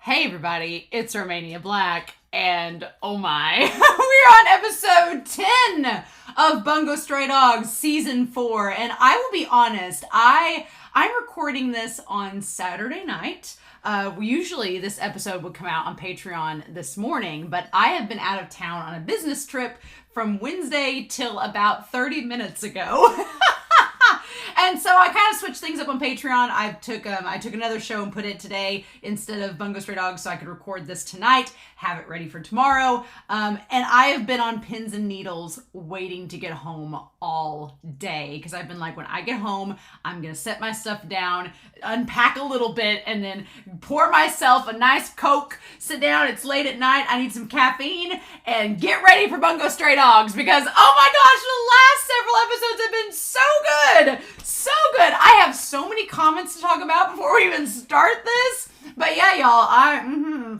Hey everybody, it's Romania Black, and oh my, we're on episode 10 of Bungo Stray Dogs season 4, and I will be honest, I'm recording this on Saturday night. Usually this episode would come out on Patreon this morning, but I have been out of town on a business trip from Wednesday till about 30 minutes ago. And so I kind of switched things up on Patreon. I took another show and put it today instead of Bungo Stray Dogs so I could record this tonight, have it ready for tomorrow. And I have been on pins and needles waiting to get home all day because I've been like, when I get home, I'm going to set my stuff down, unpack a little bit, and then pour myself a nice Coke, sit down, it's late at night, I need some caffeine, and get ready for Bungo Stray Dogs because, oh my gosh, the last several episodes have been so good! So good! I have so many comments to talk about before we even start this. But yeah, y'all,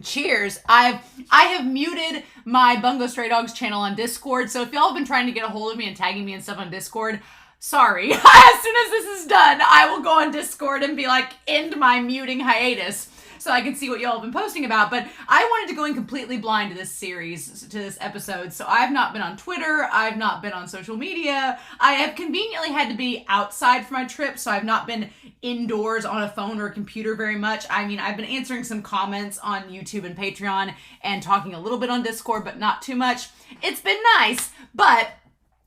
cheers. I have muted my Bungo Stray Dogs channel on Discord, so if y'all have been trying to get a hold of me and tagging me and stuff on Discord, sorry. As soon as this is done, I will go on Discord and be like, end my muting hiatus, so I can see what y'all have been posting about. But I wanted to go in completely blind to this series, to this episode, so I've not been on Twitter, I've not been on social media, I have conveniently had to be outside for my trip, so I've not been indoors on a phone or a computer very much. I mean, I've been answering some comments on YouTube and Patreon, and talking a little bit on Discord, but not too much. It's been nice, but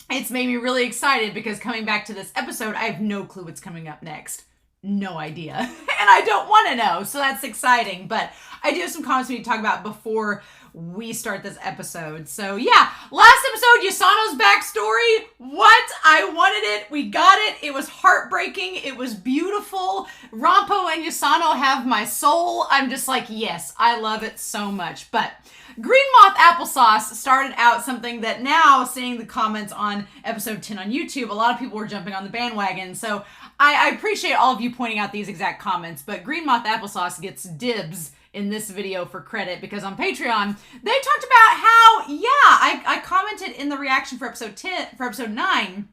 it's made me really excited because coming back to this episode, I have no clue what's coming up next. No idea. And I don't want to know, so that's exciting. But I do have some comments we need to talk about before we start this episode. So yeah, last episode, Yosano's backstory. What? I wanted it. We got it. It was heartbreaking. It was beautiful. Rampo and Yosano have my soul. I'm just like, yes, I love it so much. But Green Moth Applesauce started out something that now, seeing the comments on episode 10 on YouTube, a lot of people were jumping on the bandwagon. So I appreciate all of you pointing out these exact comments, but Green Moth Applesauce gets dibs in this video for credit because on Patreon, they talked about how, yeah, I commented in the reaction for episode 9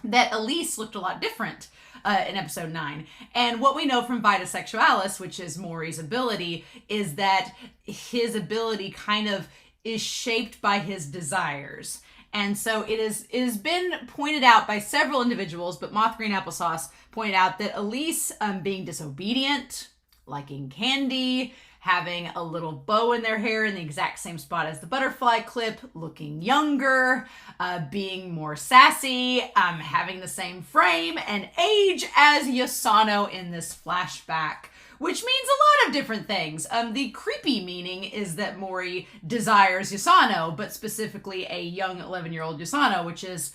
that Elise looked a lot different in episode 9. And what we know from Vita Sexualis, which is Maury's ability, is that his ability kind of is shaped by his desires. And so it has been pointed out by several individuals, but Moth Green Applesauce pointed out that Elise being disobedient, liking candy, having a little bow in their hair in the exact same spot as the butterfly clip, looking younger, being more sassy, having the same frame and age as Yosano in this flashback, which means a lot of different things. The creepy meaning is that Maury desires Yosano, but specifically a young 11-year-old Yosano, which is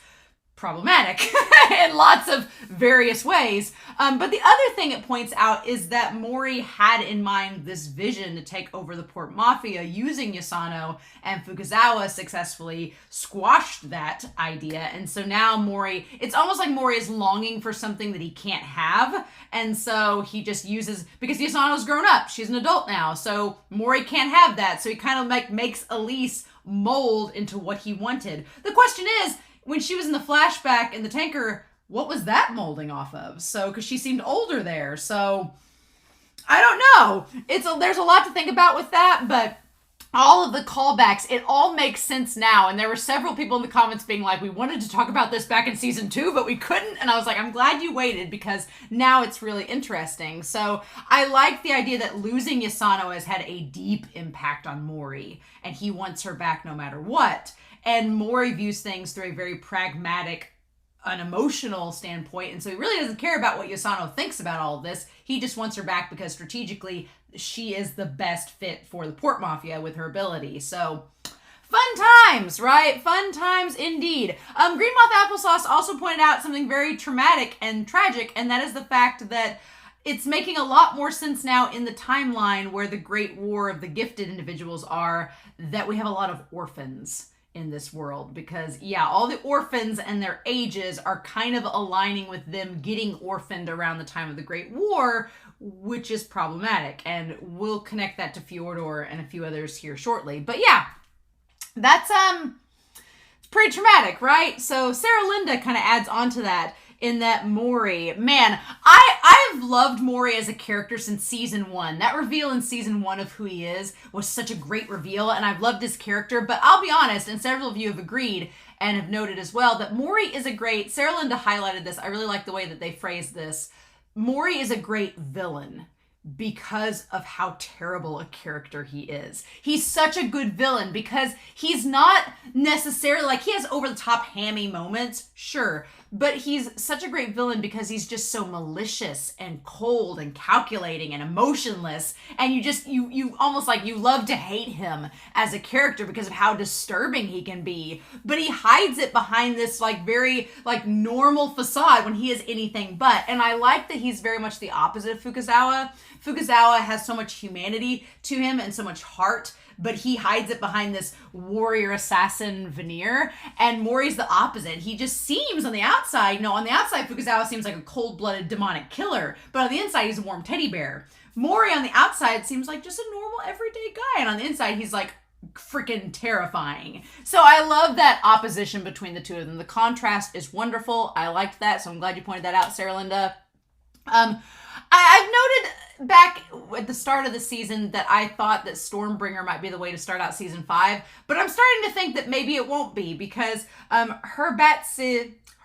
problematic in lots of various ways. But the other thing it points out is that Maury had in mind this vision to take over the Port Mafia using Yosano, and Fukuzawa successfully squashed that idea. And so now Maury, it's almost like Maury is longing for something that he can't have. And so he just uses, because Yosano's grown up, she's an adult now, so Maury can't have that. So he kind of like makes Elise mold into what he wanted. The question is, when she was in the flashback in the tanker, what was that molding off of? So, because she seemed older there. So, I don't know. There's a lot to think about with that, but all of the callbacks, it all makes sense now. And there were several people in the comments being like, we wanted to talk about this back in season 2, but we couldn't. And I was like, I'm glad you waited because now it's really interesting. So I like the idea that losing Yosano has had a deep impact on Maury, and he wants her back no matter what. And Maury views things through a very pragmatic, unemotional standpoint. And so he really doesn't care about what Yosano thinks about all of this. He just wants her back because strategically she is the best fit for the Port Mafia with her ability. So fun times, right? Fun times indeed. Green Moth Applesauce also pointed out something very traumatic and tragic, and that is the fact that it's making a lot more sense now in the timeline where the Great War of the Gifted individuals are, that we have a lot of orphans in this world, because yeah, all the orphans and their ages are kind of aligning with them getting orphaned around the time of the Great War, which is problematic, and we'll connect that to Fyodor and a few others here shortly. But yeah, that's it's pretty traumatic, right? So Sarah Linda kind of adds on to that in that Mori, man, I've loved Mori as a character since season 1. That reveal in season 1 of who he is was such a great reveal, and I've loved his character. But I'll be honest, and several of you have agreed and have noted as well, that Mori is a great, Sarah Linda highlighted this, I really like the way that they phrased this. Mori is a great villain because of how terrible a character he is. He's such a good villain because he's not necessarily, like, he has over-the-top hammy moments, sure, but he's such a great villain because he's just so malicious and cold and calculating and emotionless, and you almost like you love to hate him as a character because of how disturbing he can be, but he hides it behind this like very like normal facade when he is anything but. And I like that he's very much the opposite of Fukuzawa. Fukuzawa has so much humanity to him and so much heart, but he hides it behind this warrior assassin veneer. And Mori's the opposite. He just seems on the outside, Fukuzawa seems like a cold-blooded demonic killer, but on the inside, he's a warm teddy bear. Mori on the outside seems like just a normal everyday guy, and on the inside, he's like freaking terrifying. So I love that opposition between the two of them. The contrast is wonderful. I liked that, so I'm glad you pointed that out, Sarah Linda. I've noted back at the start of the season that I thought that Stormbringer might be the way to start out season 5, but I'm starting to think that maybe it won't be because Herbata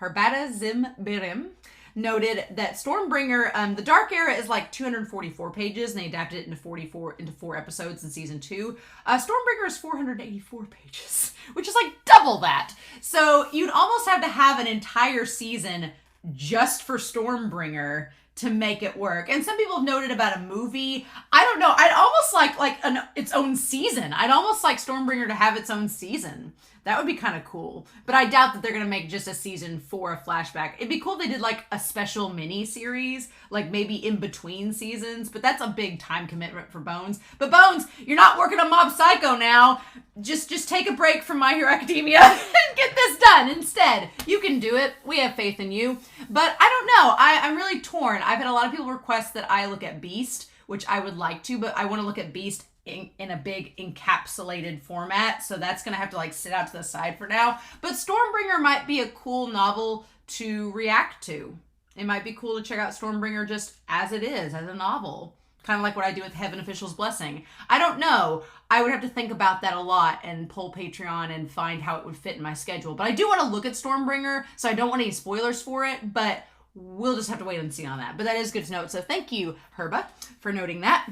Zimbirim noted that Stormbringer, the Dark Era is like 244 pages, and they adapted it into 4 episodes in season 2. Stormbringer is 484 pages, which is like double that. So you'd almost have to have an entire season just for Stormbringer to make it work. And some people have noted about a movie. I don't know. I'd almost like its own season. I'd almost like Stormbringer to have its own season. That would be kind of cool. But I doubt that they're going to make just a season for a flashback. It'd be cool if they did like a special mini series, like maybe in between seasons, but that's a big time commitment for Bones. But Bones, you're not working on Mob Psycho now. Just take a break from My Hero Academia and get this done instead. You can do it. We have faith in you. But I don't know. I'm really torn. I've had a lot of people request that I look at Beast, which I would like to, but I want to look at Beast in a big encapsulated format, so that's gonna have to like sit out to the side for now. But Stormbringer might be a cool novel to react to. It might be cool to check out Stormbringer just as it is, as a novel. Kind of like what I do with Heaven Official's Blessing. I don't know. I would have to think about that a lot and pull Patreon and find how it would fit in my schedule. But I do want to look at Stormbringer, so I don't want any spoilers for it, but we'll just have to wait and see on that. But that is good to note, so thank you, Herba, for noting that.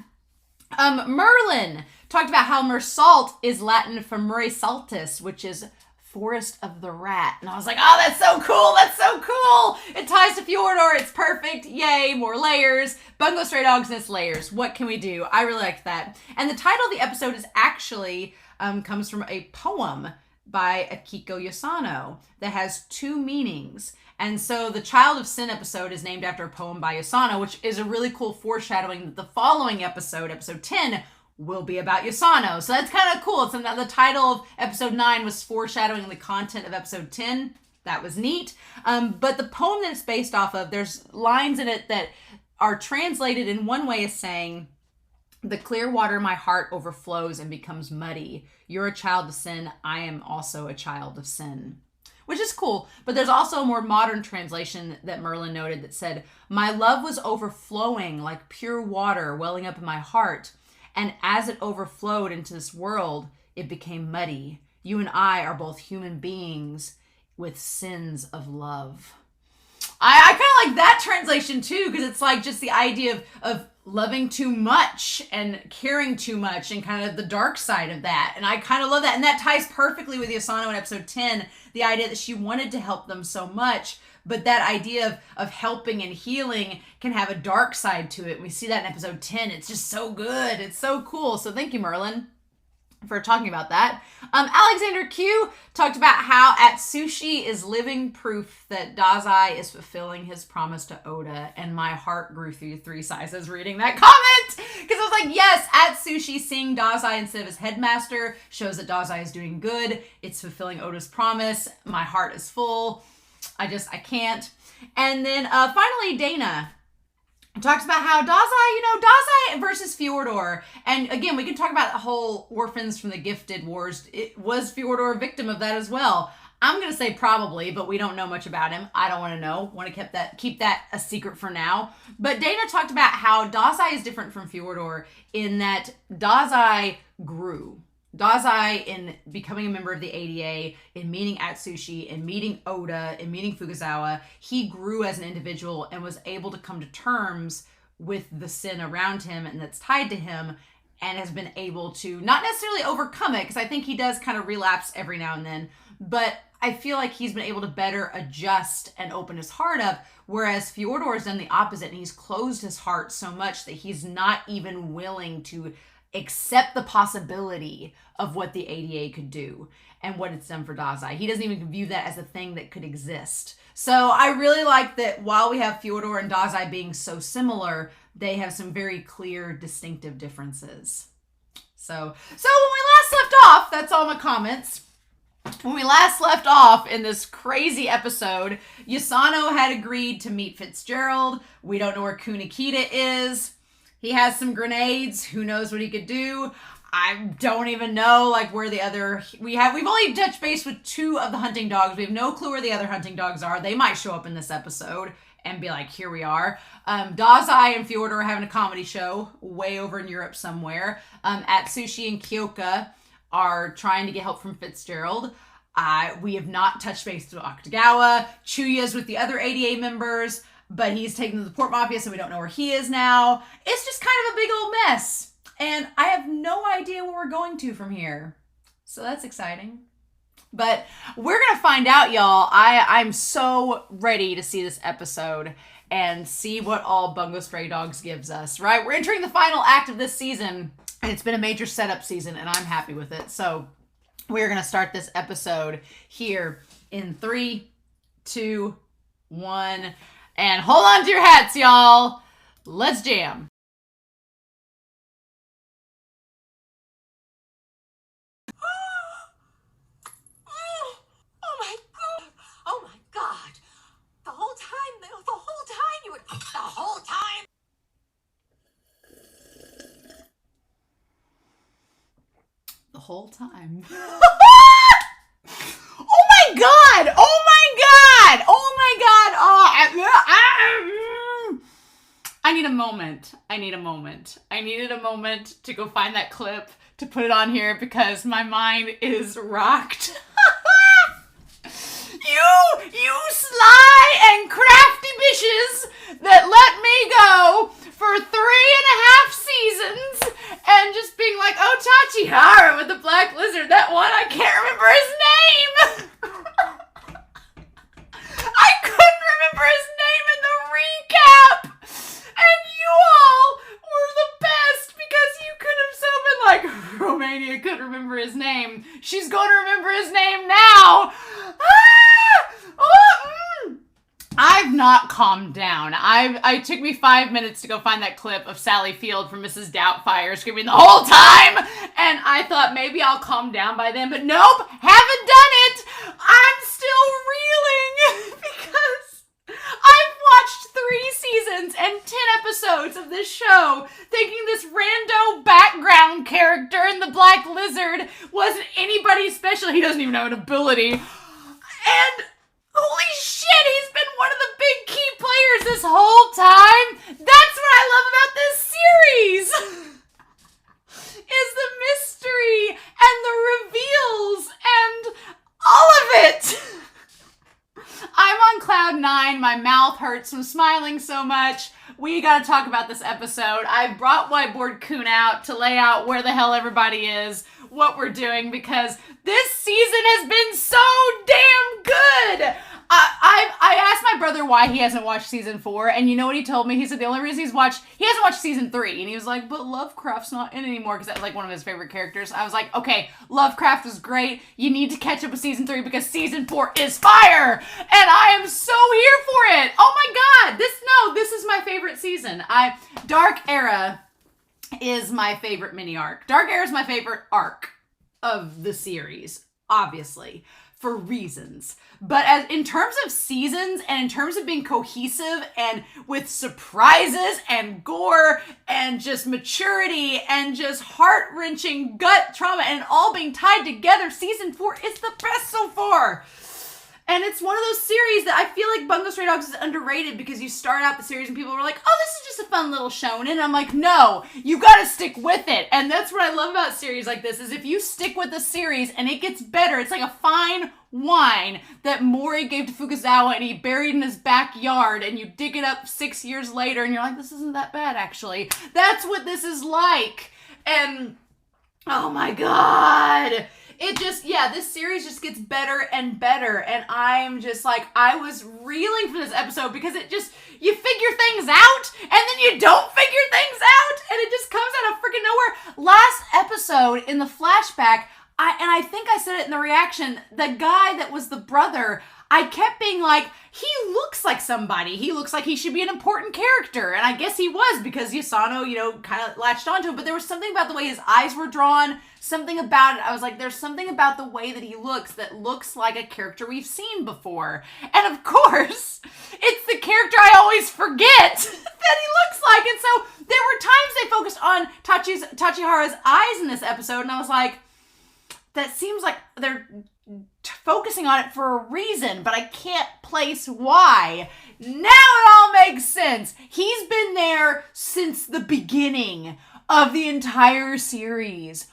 Merlin talked about how Mersalt is Latin for Murray Saltus, which is Forest of the Rat. And I was like, oh, that's so cool. That's so cool. It ties to Fjordor. It's perfect. Yay. More layers. Bungo Stray Dogs and its layers. What can we do? I really liked that. And the title of the episode is actually, comes from a poem by Akiko Yosano that has 2 meanings. And so the Child of Sin episode is named after a poem by Yosano, which is a really cool foreshadowing that the following episode, episode 10, will be about Yosano. So that's kind of cool. It's the title of episode 9 was foreshadowing the content of episode 10. That was neat. But the poem that it's based off of, there's lines in it that are translated in one way as saying, "The clear water my heart overflows and becomes muddy. You're a child of sin. I am also a child of sin." Which is cool. But there's also a more modern translation that Merlin noted that said, "My love was overflowing like pure water welling up in my heart. And as it overflowed into this world, it became muddy. You and I are both human beings with sins of love." I kind of like that translation too, because it's like just the idea of loving too much and caring too much and kind of the dark side of that. And I kind of love that. And that ties perfectly with Yosano in episode 10, the idea that she wanted to help them so much, but that idea of helping and healing can have a dark side to it. And we see that in episode 10. It's just so good. It's so cool. So thank you, Merlin, for talking about that. Alexander Q talked about how Atsushi is living proof that Dazai is fulfilling his promise to Oda, and my heart grew through 3 sizes reading that comment, because I was like, yes, Atsushi seeing Dazai instead of his headmaster shows that Dazai is doing good. It's fulfilling Oda's promise. My heart is full. I can't. And then finally, Dana talks about how Dazai versus Fjordor. And again, we can talk about the whole Orphans from the Gifted Wars. Was Fjordor a victim of that as well? I'm going to say probably, but we don't know much about him. I don't want to know. Want to keep that a secret for now. But Dana talked about how Dazai is different from Fyodor in that Dazai grew. Dazai, in becoming a member of the ADA, in meeting Atsushi, in meeting Oda, in meeting Fukuzawa, he grew as an individual and was able to come to terms with the sin around him and that's tied to him, and has been able to not necessarily overcome it, because I think he does kind of relapse every now and then, but I feel like he's been able to better adjust and open his heart up, whereas Fyodor has done the opposite, and he's closed his heart so much that he's not even willing to accept the possibility of what the ADA could do and what it's done for Dazai. He doesn't even view that as a thing that could exist. So I really like that while we have Fyodor and Dazai being so similar, they have some very clear, distinctive differences. So when we last left off, that's all my comments. When we last left off in this crazy episode, Yosano had agreed to meet Fitzgerald. We don't know where Kunikita is. He has some grenades. Who knows what he could do? I don't even know, like, where the other... We've only touched base with 2 of the hunting dogs. We have no clue where the other hunting dogs are. They might show up in this episode and be like, here we are. Dazai and Fyodor are having a comedy show way over in Europe somewhere. Atsushi and Kyoka are trying to get help from Fitzgerald. We have not touched base with Akutagawa. Chuya's with the other ADA members, but he's taken to the Port Mafia, so we don't know where he is now. It's just kind of a big old mess. And I have no idea where we're going to from here. So that's exciting. But we're going to find out, y'all. I'm so ready to see this episode and see what all Bungo Stray Dogs gives us, right? We're entering the final act of this season, and it's been a major setup season, and I'm happy with it. So we're going to start this episode here in 3, 2, 1. And hold on to your hats, y'all. Let's jam. Oh my God. The whole time you were, the whole time. The whole time. Oh my God! Oh my God! Oh my God! I need a moment. I needed a moment to go find that clip to put it on here because my mind is rocked. You sly and crafty bitches that let me go for 3.5 seasons and just being like, oh, Tachihara with the black lizard, that one, I can't remember his name. I couldn't remember his name in the recap. And you all were the best because you could have so been like, Romania couldn't remember his name. She's going to remember his name now. I've not calmed down. It took me 5 minutes to go find that clip of Sally Field from Mrs. Doubtfire screaming the whole time, and I thought maybe I'll calm down by then, but nope, haven't done it. I'm still reeling because I've watched 3 seasons and 10 episodes of this show thinking this rando background character in the Black Lizard wasn't anybody special. He doesn't even have an ability. And holy shit, he's been one of the big key players this whole time. That's what I love about this series. Is the mystery and the reveals and all of it. I'm on cloud 9. My mouth hurts from smiling so much. We gotta talk about this episode. I brought Whiteboard Coon out to lay out where the hell everybody is, what we're doing, because this season has been so damn good. I asked my brother why he hasn't watched season 4, and you know what he told me? He said the only reason he hasn't watched season 3, and he was like, but Lovecraft's not in anymore, because that's like one of his favorite characters. I was like, okay, Lovecraft was great. You need to catch up with season 3 because season 4 is fire, and I am so here for it. Oh my God, this is my favorite season. Dark Era is my favorite mini arc. Dark Era is my favorite arc of the series, obviously, for reasons. But in terms of seasons and in terms of being cohesive and with surprises and gore and just maturity and just heart-wrenching gut trauma and all being tied together, season 4 is the best so far. And it's one of those series that I feel like Bungo Stray Dogs is underrated because you start out the series and people are like, oh, this is just a fun little shonen. And I'm like, no, you gotta stick with it. And that's what I love about series like this, is if you stick with the series and it gets better, it's like a fine wine that Mori gave to Fukuzawa and he buried in his backyard, and you dig it up 6 years later and you're like, this isn't that bad, actually. That's what this is like. And oh my God. It just, this series just gets better and better. And I'm just like, I was reeling for this episode because it just, you figure things out and then you don't figure things out. And it just comes out of freaking nowhere. Last episode in the flashback, I think I said it in the reaction, the guy that was the brother, I kept being like, he looks like somebody. He looks like he should be an important character. And I guess he was, because Yosano, kind of latched onto him. But there was something about the way his eyes were drawn, something about it. I was like, there's something about the way that he looks that looks like a character we've seen before. And of course, it's the character I always forget that he looks like. And so there were times they focused on Tachihara's eyes in this episode. And I was like, that seems like they're focusing on it for a reason, but I can't place why. Now it all makes sense. He's been there since the beginning of the entire series.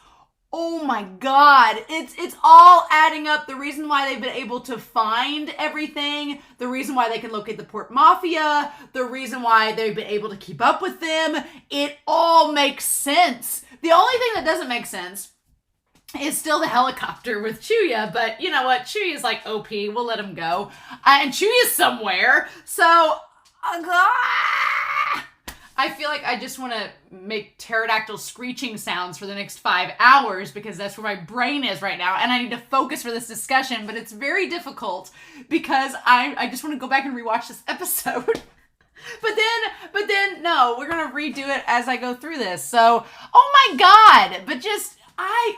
Oh my God. It's all adding up. The reason why they've been able to find everything, the reason why they can locate the Port Mafia, the reason why they've been able to keep up with them, it all makes sense. The only thing that doesn't make sense is still the helicopter with Chuya, but you know what? Chuya's like OP. We'll let him go. And Chuya's somewhere. So, I feel like I just want to make pterodactyl screeching sounds for the next 5 hours because that's where my brain is right now. And I need to focus for this discussion, but it's very difficult because I just want to go back and rewatch this episode. But then, no, we're going to redo it as I go through this. So, oh my God. But just, I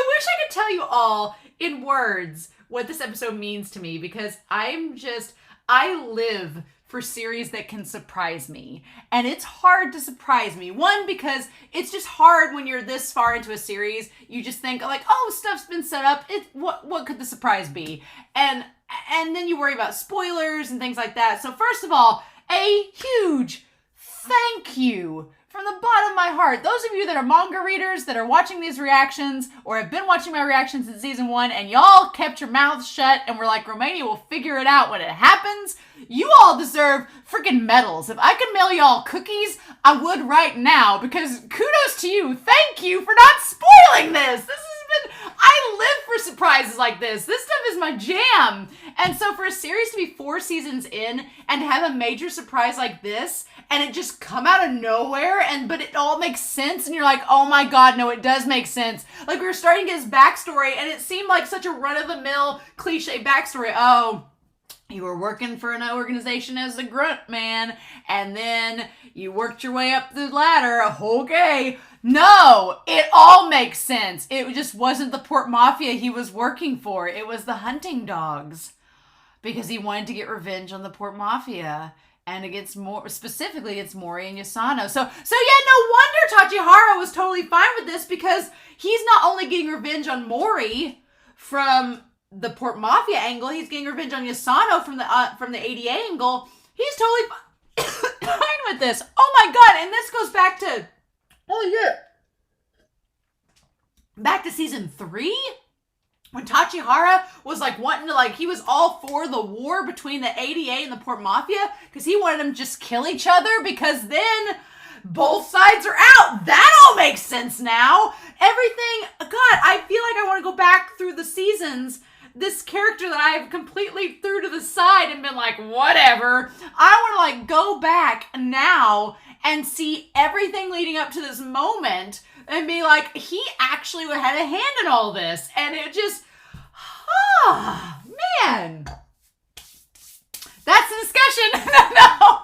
wish I could tell you all in words what this episode means to me, because I live for series that can surprise me. And it's hard to surprise me. One, because it's just hard when you're this far into a series. You just think like, oh, stuff's been set up. What could the surprise be? And then you worry about spoilers and things like that. So first of all, a huge thank you from the bottom of my heart. Those of you that are manga readers that are watching these reactions or have been watching my reactions in season 1 and y'all kept your mouths shut and were like, Romania will figure it out when it happens. You all deserve freaking medals. If I could mail y'all cookies, I would right now, because kudos to you. Thank you for not spoiling this. I live for surprises like this. This stuff is my jam. And so for a series to be 4 seasons in and have a major surprise like this, and it just come out of nowhere, but it all makes sense, and you're like, oh my God, no, it does make sense. Like, we were starting to get his backstory, and it seemed like such a run-of-the-mill cliche backstory. Oh, you were working for an organization as a grunt man, and then you worked your way up the ladder. Okay. No, it all makes sense. It just wasn't the Port Mafia he was working for. It was the hunting dogs, because he wanted to get revenge on the Port Mafia and specifically against Mori and Yosano. So yeah, no wonder Tachihara was totally fine with this, because he's not only getting revenge on Mori from the Port Mafia angle, he's getting revenge on Yosano from the ADA angle. He's totally fine with this. Oh my God, and this goes back to back to season 3, when Tachihara was like wanting to, like, he was all for the war between the ADA and the Port Mafia, because he wanted them to just kill each other, because then both sides are out. That all makes sense now. Everything, God, I feel like I want to go back through the seasons. This character that I've completely threw to the side and been like, whatever. I want to like go back now and see everything leading up to this moment and be like, he actually had a hand in all this. And it just, man. That's the discussion. No.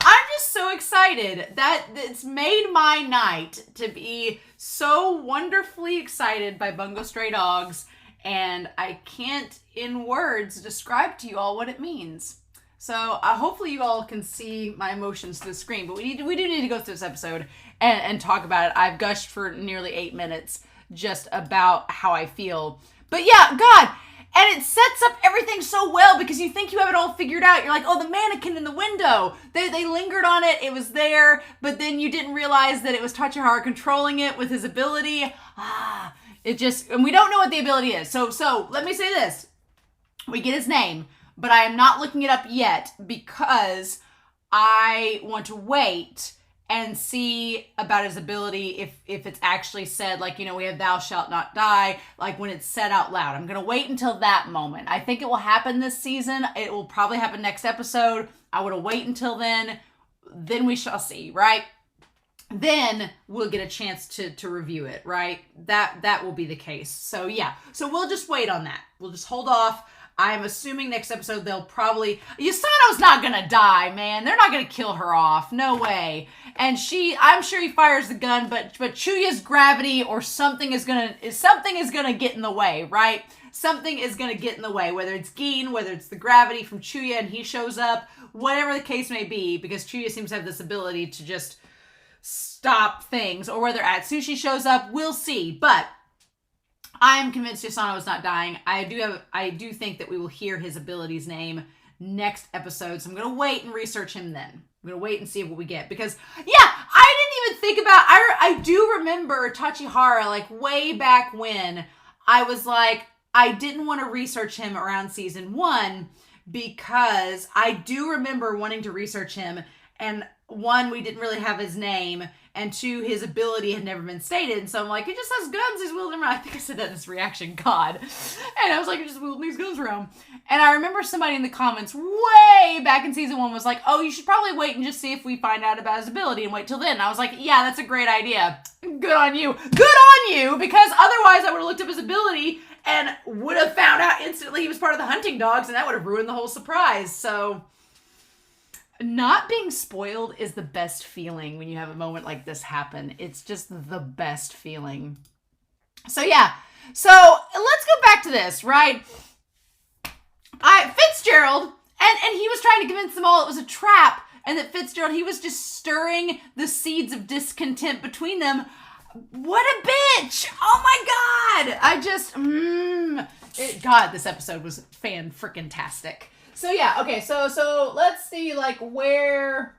I'm just so excited that it's made my night to be so wonderfully excited by Bungo Stray Dogs. And I can't in words describe to you all what it means. So hopefully you all can see my emotions through the screen, but we do need to go through this episode and talk about it. I've gushed for nearly 8 minutes just about how I feel. But yeah, God, and it sets up everything so well because you think you have it all figured out. You're like, oh, the mannequin in the window. They lingered on it. It was there, but then you didn't realize that it was Tachihara controlling it with his ability. And we don't know what the ability is. So let me say this. We get his name, but I am not looking it up yet because I want to wait and see about his ability if it's actually said, like, we have thou shalt not die, like when it's said out loud. I'm going to wait until that moment. I think it will happen this season. It will probably happen next episode. I want to wait until then. Then we shall see, right? Then we'll get a chance to review it, right? That will be the case. So yeah, so we'll just wait on that. We'll just hold off. I'm assuming next episode they'll probably... Yosano's not gonna die, man. They're not gonna kill her off. No way. And I'm sure he fires the gun, but Chuya's gravity or something is gonna get in the way, right? Something is gonna get in the way, whether it's Gin, whether it's the gravity from Chuya and he shows up, whatever the case may be, because Chuya seems to have this ability to just stop things, or whether Atsushi shows up, we'll see. But I'm convinced Yosano is not dying. I do think that we will hear his ability's name next episode. So I'm going to wait and research him then. I'm going to wait and see what we get. Because, yeah, I didn't even think about... I do remember Tachihara, like, way back when. I was like, I didn't want to research him around season 1 because I do remember wanting to research him. And 1, we didn't really have his name. And 2, his ability had never been stated. And so I'm like, he just has guns. He's wielding them around. I think I said that in this reaction. God. And I was like, he's just wielding these guns around. And I remember somebody in the comments way back in season 1 was like, oh, you should probably wait and just see if we find out about his ability and wait till then. And I was like, yeah, that's a great idea. Good on you. Good on you. Because otherwise I would have looked up his ability and would have found out instantly he was part of the hunting dogs. And that would have ruined the whole surprise. So... not being spoiled is the best feeling when you have a moment like this happen. It's just the best feeling. So yeah. So let's go back to this, right? Fitzgerald, and he was trying to convince them all it was a trap, and that Fitzgerald, he was just stirring the seeds of discontent between them. What a bitch! Oh my God! God, this episode was fan-frickin-tastic. So yeah, okay, so let's see, like, where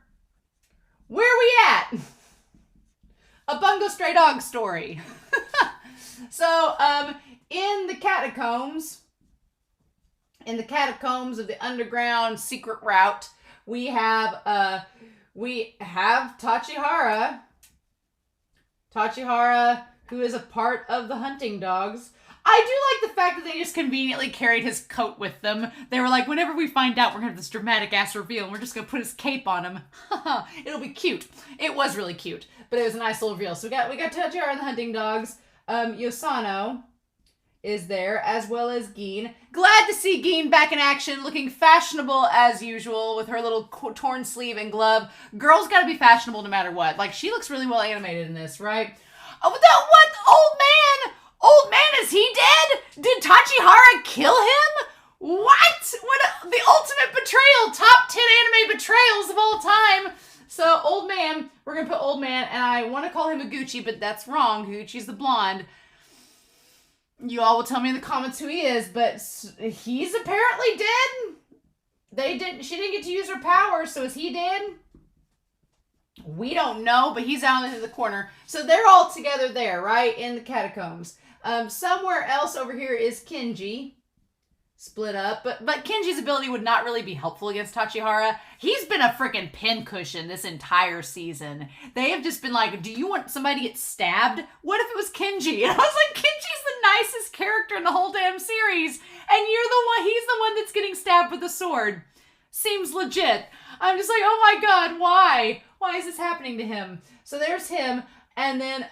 we at? A Bungo Stray Dogs story. So, in the catacombs of the underground secret route, we have Tachihara, who is a part of the hunting dogs. I do like the fact that they just conveniently carried his coat with them. They were like, whenever we find out, we're going to have this dramatic ass reveal, and we're just going to put his cape on him. It'll be cute. It was really cute, but it was a nice little reveal. So we got Tachihara and the hunting dogs. Yosano is there, as well as Gin. Glad to see Gin back in action, looking fashionable as usual with her little torn sleeve and glove. Girl's got to be fashionable no matter what. Like, she looks really well animated in this, right? Oh, what? Old man! Old man, is he dead? Did Tachihara kill him? What? The ultimate betrayal. Top 10 anime betrayals of all time. So, old man. We're going to put old man. And I want to call him Higuchi, but that's wrong. Higuchi's the blonde. You all will tell me in the comments who he is, but he's apparently dead. She didn't get to use her power, so is he dead? We don't know, but he's out in the corner. So they're all together there, right? In the catacombs. Somewhere else over here is Kenji. Split up. But Kenji's ability would not really be helpful against Tachihara. He's been a freaking pincushion this entire season. They have just been like, do you want somebody to get stabbed? What if it was Kenji? And I was like, Kenji's the nicest character in the whole damn series. And he's the one that's getting stabbed with a sword. Seems legit. I'm just like, oh my God, why? Why is this happening to him? So there's him. And then,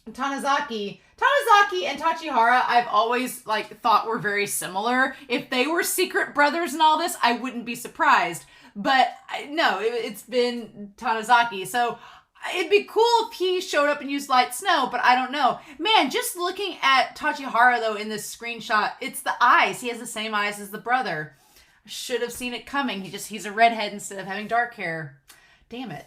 Tanizaki and Tachihara, I've always, thought were very similar. If they were secret brothers and all this, I wouldn't be surprised. But, no, it's been Tanizaki. So, it'd be cool if he showed up and used light snow, but I don't know. Man, just looking at Tachihara, though, in this screenshot, it's the eyes. He has the same eyes as the brother. Should have seen it coming. He's a redhead instead of having dark hair. Damn it.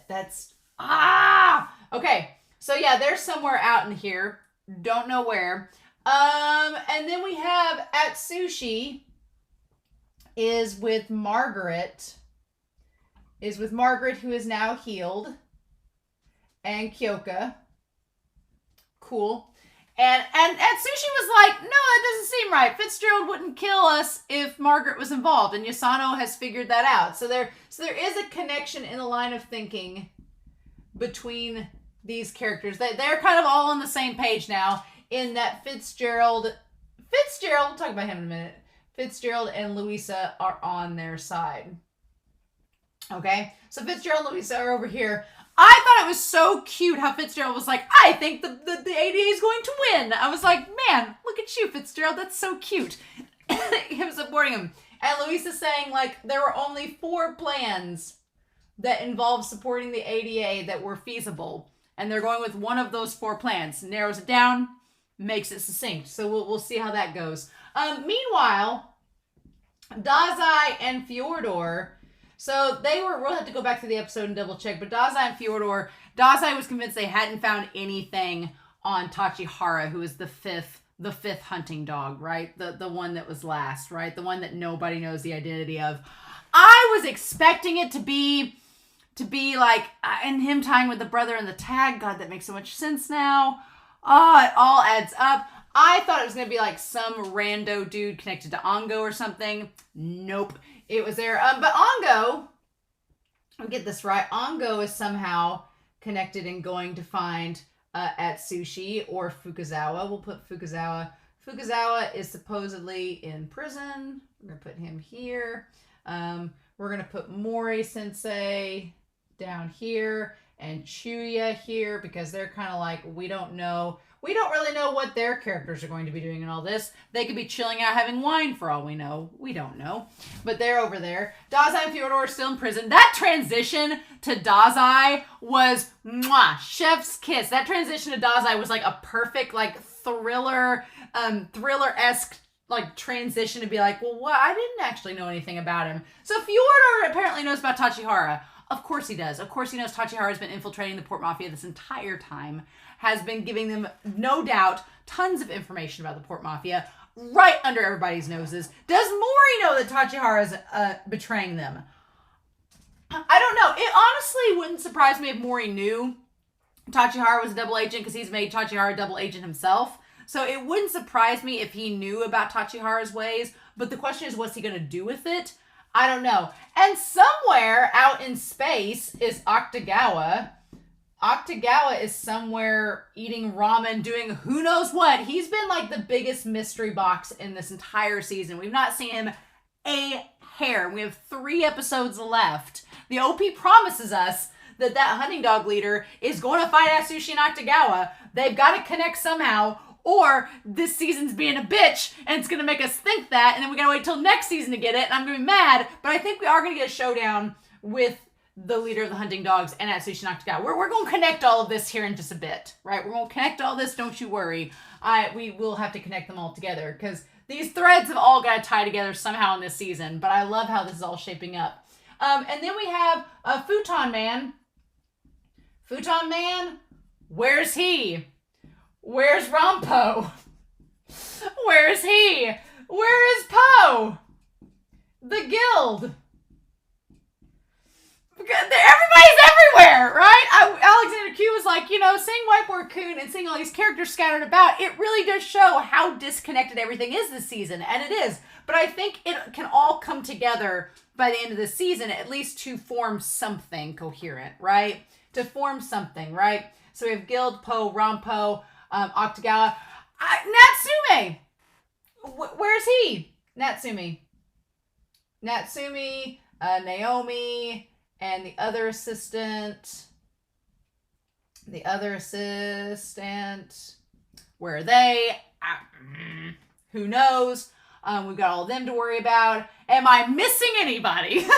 Okay. So yeah, they're somewhere out in here. Don't know where. And then we have Atsushi is with Margaret, who is now healed, and Kyoka. Cool. And Atsushi was like, no, that doesn't seem right. Fitzgerald wouldn't kill us if Margaret was involved, and Yosano has figured that out. So there is a connection in the line of thinking between these characters. They're kind of all on the same page now, in that Fitzgerald, we'll talk about him in a minute. Fitzgerald and Louisa are on their side. Okay? So Fitzgerald and Louisa are over here. I thought it was so cute how Fitzgerald was like, I think the ADA is going to win. I was like, man, look at you, Fitzgerald. That's so cute. Him supporting him. And Louisa saying, like, there were only 4 plans that involved supporting the ADA that were feasible. And they're going with one of those 4 plans. Narrows it down, makes it succinct. So we'll see how that goes. Meanwhile, Dazai and Fyodor... So we'll have to go back to the episode and double check, but Dazai and Fyodor, Dazai was convinced they hadn't found anything on Tachihara, who is the fifth hunting dog, right? The one that was last, right? The one that nobody knows the identity of. I was expecting it to be like, and him tying with the brother in the tag. God, that makes so much sense now. It all adds up. I thought it was going to be like some rando dude connected to Ongo or something. Nope. It was there. But Ongo, I'll get this right. Ongo is somehow connected and going to find Atsushi or Fukuzawa. We'll put Fukuzawa. Fukuzawa is supposedly in prison. We're going to put him here. We're going to put Mori Sensei down here and Chuya here because they're kind of like, we don't really know what their characters are going to be doing in all this. They could be chilling out having wine for all we know. We don't know. But they're over there. Dazai and Fyodor are still in prison. That transition to Dazai was mwah, chef's kiss. That transition to Dazai was like a perfect like thriller-esque like transition to be like, well, what? I didn't actually know anything about him. So Fyodor apparently knows about Tachihara. Of course he does. Of course he knows Tachihara has been infiltrating the Port Mafia this entire time. Has been giving them, no doubt, tons of information about the Port Mafia right under everybody's noses. Does Mori know that Tachihara is betraying them? I don't know. It honestly wouldn't surprise me if Mori knew Tachihara was a double agent because he's made Tachihara a double agent himself. So it wouldn't surprise me if he knew about Tachihara's ways. But the question is, what's he going to do with it? I don't know. And somewhere out in space is Octagawa. Octagawa is somewhere eating ramen, doing who knows what. He's been like the biggest mystery box in this entire season. We've not seen him a hair. We have 3 episodes left. The OP promises us that hunting dog leader is going to fight Atsushi and Octagawa. They've got to connect somehow, or this season's being a bitch and it's going to make us think that, and then we got to wait till next season to get it, and I'm going to be mad. But I think we are going to get a showdown with the leader of the hunting dogs and Atsushi and Octagawa. We're going to connect all of this here in just a bit, right? We're going to connect all this, don't you worry. We will have to connect them all together because these threads have all got to tie together somehow in this season, but I love how this is all shaping up. And then we have a Futon Man. Futon Man, where's he? Where's Rampo? Where is he? Where is Poe? The guild. Everybody's everywhere, right? Alexander Q was like, seeing Whiteboard Coon and seeing all these characters scattered about, it really does show how disconnected everything is this season, and it is. But I think it can all come together by the end of the season, at least to form something coherent, right? To form something, right? So we have Guild, Poe, Rampo, Octagawa. Natsume! Where's he? Natsumi, Naomi... And the other assistant, where are they? Who knows? We've got all of them to worry about. Am I missing anybody? Kunikita!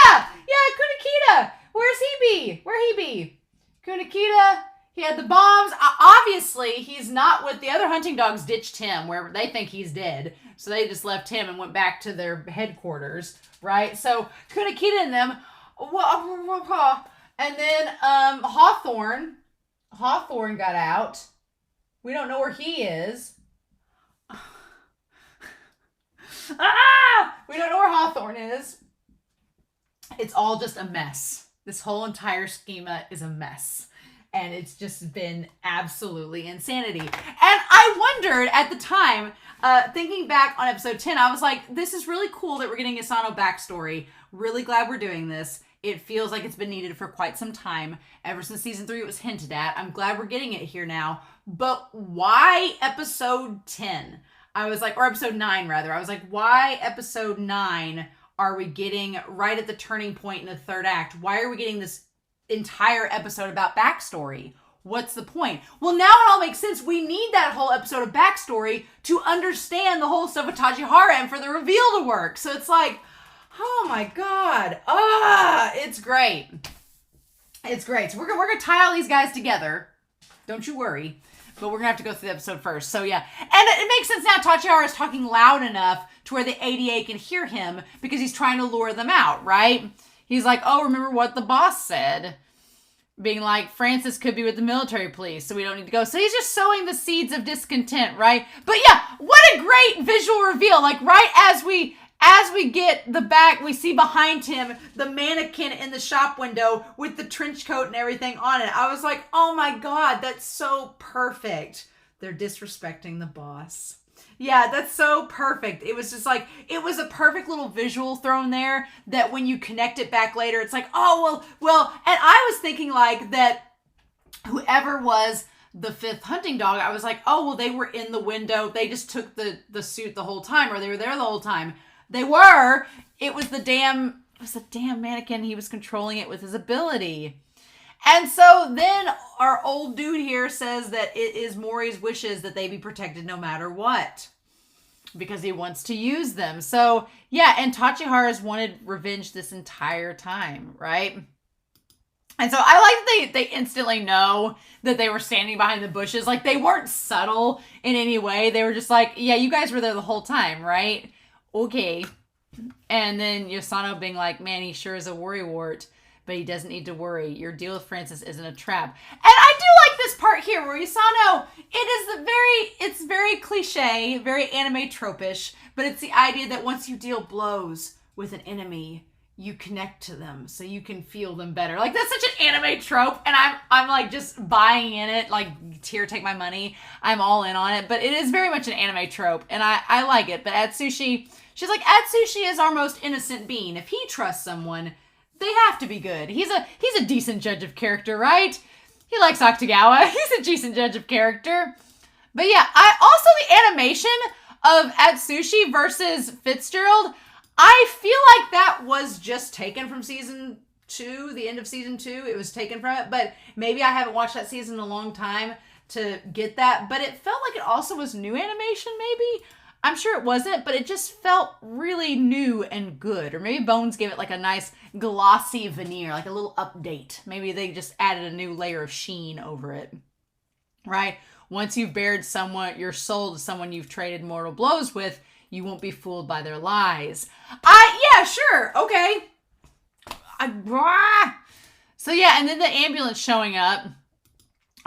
Yeah, Kunikita! Where's he be? Kunikita He had the bombs. Obviously, he's not with the other hunting dogs. Ditched him where they think he's dead. So they just left him and went back to their headquarters, right? So Kunakita and them. And then Hawthorne got out. We don't know where he is. We don't know where Hawthorne is. It's all just a mess. This whole entire schema is a mess. And it's just been absolutely insanity. And I wondered at the time, thinking back on episode 10, I was like, this is really cool that we're getting Yosano backstory. Really glad we're doing this. It feels like it's been needed for quite some time. Ever since season 3, it was hinted at. I'm glad we're getting it here now. But why episode 10? I was like, or episode 9 rather. I was like, why episode 9 are we getting right at the turning point in the third act? Why are we getting this entire episode about backstory? What's the point? Well, now it all makes sense. We need that whole episode of backstory to understand the whole stuff with Tachihara and for the reveal to work. So it's like, oh my God. It's great. It's great. So we're gonna tie all these guys together. Don't you worry. But we're going to have to go through the episode first. So, yeah. And it makes sense now. Tachihara is talking loud enough to where the ADA can hear him because he's trying to lure them out, right? He's like, oh, remember what the boss said? Being like, Francis could be with the military police, so we don't need to go. So he's just sowing the seeds of discontent, right? But, yeah, what a great visual reveal. Like, right as we get the back, we see behind him the mannequin in the shop window with the trench coat and everything on it. I was like, oh my God, that's so perfect. They're disrespecting the boss. Yeah, that's so perfect. It was just like, it was a perfect little visual thrown there that when you connect it back later, it's like, oh, well, and I was thinking like that whoever was the fifth hunting dog, I was like, oh, well, they were in the window. They just took the suit the whole time, or they were there the whole time. They were. It was the damn mannequin. He was controlling it with his ability. And so then our old dude here says that it is Mori's wishes that they be protected no matter what. Because he wants to use them. So, yeah, and Tachihara's wanted revenge this entire time, right? And so I like that they instantly know that they were standing behind the bushes. Like, they weren't subtle in any way. They were just like, yeah, you guys were there the whole time, right? Okay. And then Yosano being like, man, he sure is a worrywart, but he doesn't need to worry. Your deal with Francis isn't a trap. And I do like this part here where Yosano, it's very cliche, very anime tropish, but it's the idea that once you deal blows with an enemy, you connect to them so you can feel them better. Like, that's such an anime trope, and I'm like just buying in it, like, here, take my money. I'm all in on it, but it is very much an anime trope, and I like it. But Atsushi, she's like, Atsushi is our most innocent being. If he trusts someone, they have to be good. He's a decent judge of character, right? He likes Akutagawa. He's a decent judge of character. But yeah, also the animation of Atsushi versus Fitzgerald, I feel like that was just taken from season 2, the end of season 2. It was taken from it, but maybe I haven't watched that season in a long time to get that. But it felt like it also was new animation, maybe. I'm sure it wasn't, but it just felt really new and good. Or maybe Bones gave it like a nice glossy veneer, like a little update. Maybe they just added a new layer of sheen over it, right? Once you've bared your soul to someone you've traded mortal blows with, you won't be fooled by their lies. Yeah, sure. Okay. So yeah, and then the ambulance showing up.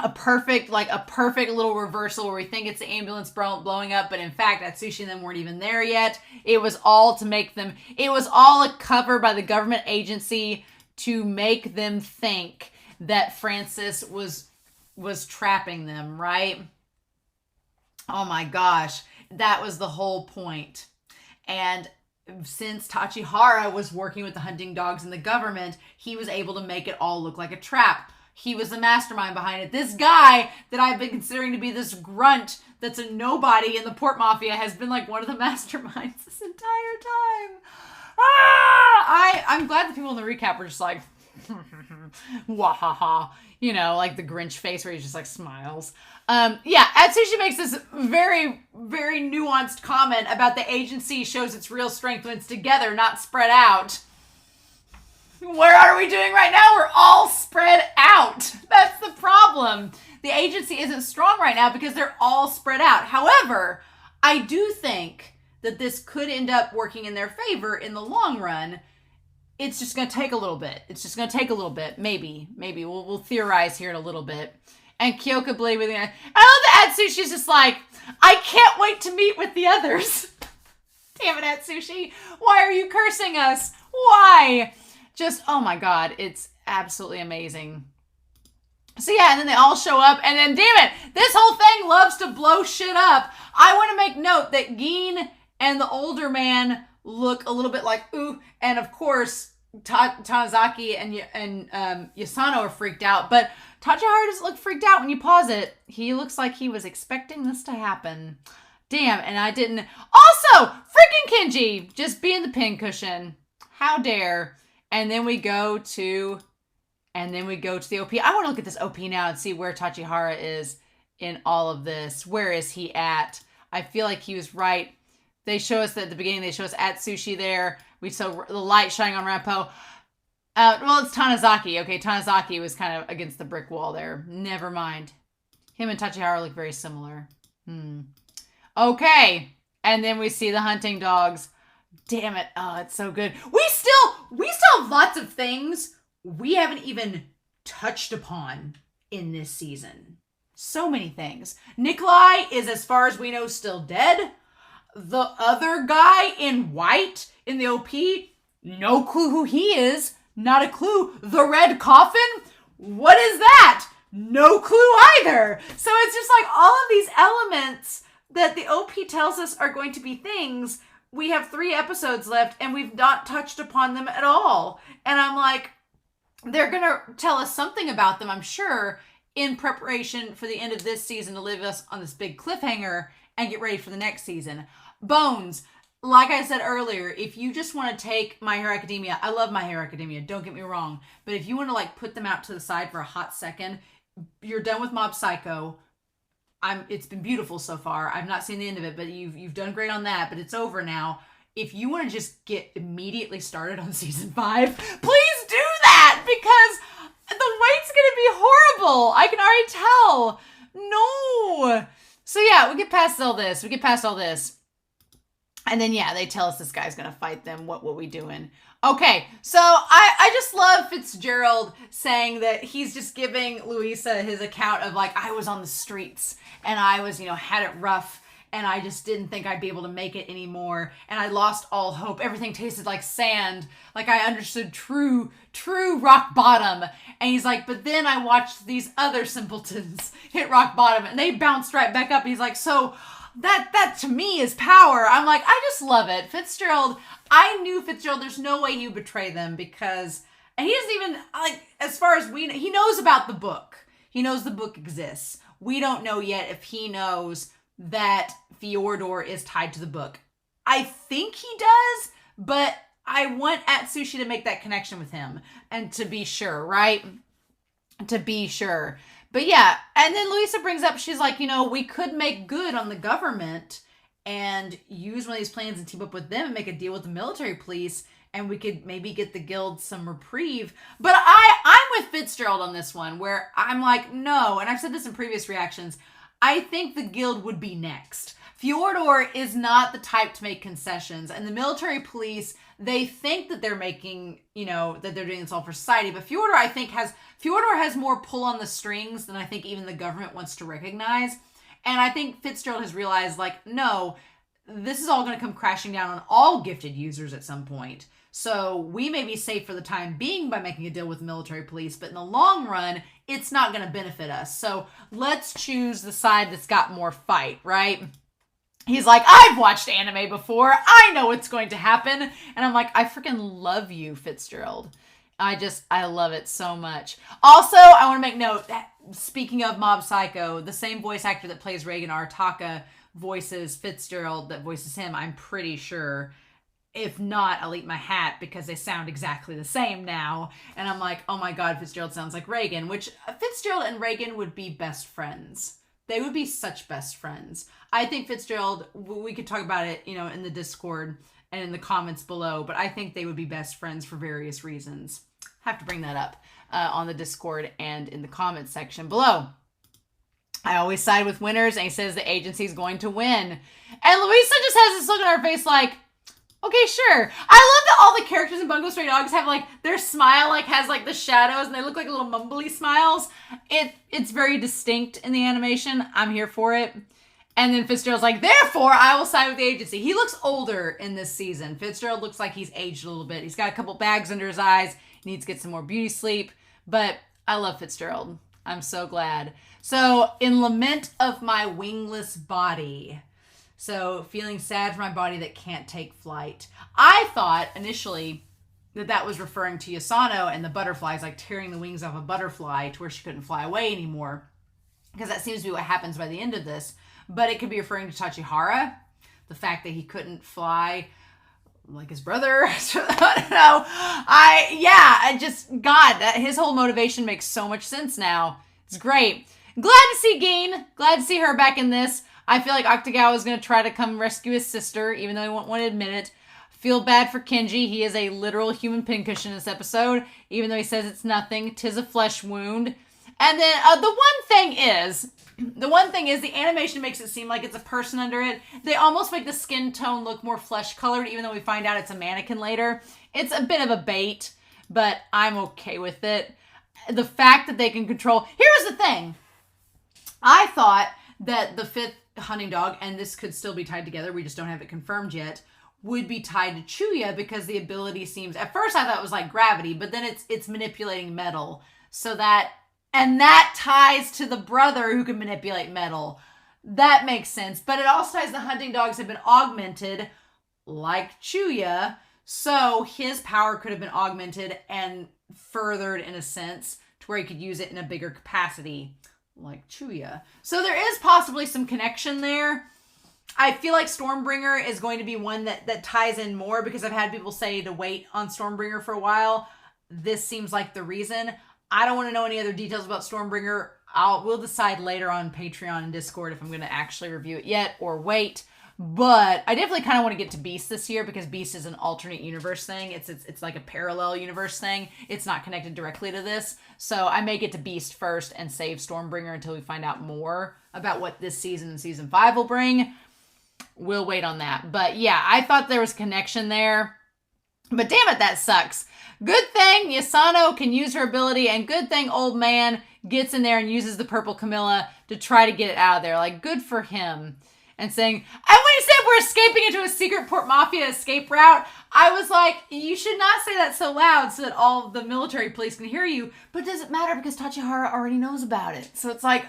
A perfect little reversal where we think it's the ambulance blowing up, but in fact, Atsushi and them weren't even there yet. It was all a cover by the government agency to make them think that Francis was trapping them, right? Oh my gosh. That was the whole point. And since Tachihara was working with the hunting dogs and the government, he was able to make it all look like a trap. He was the mastermind behind it. This guy that I've been considering to be this grunt that's a nobody in the Port Mafia has been like one of the masterminds this entire time. I'm glad the people in the recap were just like, wahaha, like the Grinch face where he just like smiles. Yeah, Atsushi makes this very, very nuanced comment about the agency shows its real strength when it's together, not spread out. Where are we doing right now? We're all spread out. That's the problem. The agency isn't strong right now because they're all spread out. However, I do think that this could end up working in their favor in the long run. It's just going to take a little bit. Maybe. We'll theorize here in a little bit. And Kyoka believing. I love that Atsushi's just like, I can't wait to meet with the others. Damn it, Atsushi. Why are you cursing us? Why? Just, oh my god, it's absolutely amazing. So yeah, and then they all show up, and then, damn it, this whole thing loves to blow shit up. I want to make note that Gin and the older man look a little bit like, ooh, and of course, Tanizaki and Yosano are freaked out, but Tachihara doesn't look freaked out when you pause it. He looks like he was expecting this to happen. Damn, and I didn't. Also, freaking Kenji, just being the pincushion. How dare. And then we go to the OP. I want to look at this OP now and see where Tachihara is in all of this. Where is he at? I feel like he was right. They show us that at the beginning, they show us Atsushi there. We saw the light shining on Rampo. Well, it's Tanizaki. Okay, Tanizaki was kind of against the brick wall there. Never mind. Him and Tachihara look very similar. Okay. And then we see the hunting dogs. Damn it. Oh, it's so good. We still have lots of things we haven't even touched upon in this season. So many things. Nikolai is, as far as we know, still dead. The other guy in white in the OP, no clue who he is. Not a clue. The red coffin? What is that? No clue either. So it's just like all of these elements that the OP tells us are going to be things. We have 3 episodes left and we've not touched upon them at all. And I'm like, they're going to tell us something about them, I'm sure, in preparation for the end of this season to leave us on this big cliffhanger and get ready for the next season. Bones. Like I said earlier, if you just want to take My Hero Academia, I love My Hero Academia, don't get me wrong, but if you want to like put them out to the side for a hot second, you're done with Mob Psycho. It's been beautiful so far. I've not seen the end of it, but you've done great on that, but it's over now. If you want to just get immediately started on season 5, please do that, because the wait's going to be horrible. I can already tell. No. So yeah, we get past all this. And then, yeah, they tell us this guy's going to fight them. What we doing? Okay, so I just love Fitzgerald saying that he's just giving Louisa his account of, like, I was on the streets and I was, had it rough and I just didn't think I'd be able to make it anymore. And I lost all hope. Everything tasted like sand. Like I understood true rock bottom. And he's like, but then I watched these other simpletons hit rock bottom and they bounced right back up. And he's like, so that to me is power. I'm like, I just love it. Fitzgerald, I knew Fitzgerald, there's no way you betray them because, and he doesn't even, like, as far as we know, he knows about the book. He knows the book exists. We don't know yet if he knows that Fyodor is tied to the book. I think he does, but I want Atsushi to make that connection with him and to be sure, right? To be sure. But yeah, and then Louisa brings up, she's like, we could make good on the government and use one of these plans and team up with them and make a deal with the military police and we could maybe get the guild some reprieve. But I'm with Fitzgerald on this one where I'm like, no, and I've said this in previous reactions, I think the guild would be next. Fyodor is not the type to make concessions, and the military police, they think that they're making, that they're doing this all for society, but Fyodor, I think, Fyodor has more pull on the strings than I think even the government wants to recognize. And I think Fitzgerald has realized, like, no, this is all going to come crashing down on all gifted users at some point. So we may be safe for the time being by making a deal with the military police, but in the long run, it's not going to benefit us. So let's choose the side that's got more fight, right? He's like, I've watched anime before. I know what's going to happen. And I'm like, I freaking love you, Fitzgerald. I love it so much. Also, I want to make note that speaking of Mob Psycho, the same voice actor that plays Reagan Arataka voices Fitzgerald that voices him, I'm pretty sure. If not, I'll eat my hat because they sound exactly the same now. And I'm like, oh my God, Fitzgerald sounds like Reagan, which Fitzgerald and Reagan would be best friends. They would be such best friends. I think Fitzgerald, we could talk about it, in the Discord and in the comments below, but I think they would be best friends for various reasons. Have to bring that up on the Discord and in the comments section below. I always side with winners, and he says the agency's going to win. And Luisa just has this look on her face like, okay, sure. I love that all the characters in Bungo Stray Dogs have, like, their smile, like, has, like, the shadows, and they look like little mumbly smiles. It's very distinct in the animation. I'm here for it. And then Fitzgerald's like, therefore, I will side with the agency. He looks older in this season. Fitzgerald looks like he's aged a little bit. He's got a couple bags under his eyes. He needs to get some more beauty sleep. But I love Fitzgerald. I'm so glad. So, in lament of my wingless body. So, feeling sad for my body that can't take flight. I thought initially that was referring to Yosano and the butterflies, like tearing the wings off a butterfly to where she couldn't fly away anymore. Because that seems to be what happens by the end of this. But it could be referring to Tachihara. The fact that he couldn't fly like his brother. I don't know. God, his whole motivation makes so much sense now. It's great. Glad to see Gin. Glad to see her back in this. I feel like Akutagawa is going to try to come rescue his sister, even though he won't want to admit it. Feel bad for Kenji. He is a literal human pincushion in this episode, even though he says it's nothing. 'Tis a flesh wound. And then the one thing is the animation makes it seem like it's a person under it. They almost make the skin tone look more flesh colored, even though we find out it's a mannequin later. It's a bit of a bait, but I'm okay with it. The fact that they can control... Here's the thing. I thought that the 5th hunting dog, and this could still be tied together, we just don't have it confirmed yet, would be tied to Chuya because the ability seems... At first I thought it was like gravity, but then it's manipulating metal. So that... And that ties to the brother who can manipulate metal. That makes sense. But it also ties the hunting dogs have been augmented like Chuya. So his power could have been augmented and furthered in a sense to where he could use it in a bigger capacity like Chuya. So there is possibly some connection there. I feel like Stormbringer is going to be one that ties in more because I've had people say to wait on Stormbringer for a while. This seems like the reason. I don't want to know any other details about Stormbringer. We'll decide later on Patreon and Discord if I'm going to actually review it yet or wait. But I definitely kind of want to get to Beast this year because Beast is an alternate universe thing. It's like a parallel universe thing. It's not connected directly to this. So I may get to Beast first and save Stormbringer until we find out more about what this season and season 5 will bring. We'll wait on that. But yeah, I thought there was connection there. But damn it, that sucks. Good thing Yosano can use her ability, and good thing old man gets in there and uses the purple Camilla to try to get it out of there. Like, good for him. And saying, and when he said we're escaping into a secret Port Mafia escape route, I was like, you should not say that so loud so that all the military police can hear you. But it doesn't matter because Tachihara already knows about it. So it's like,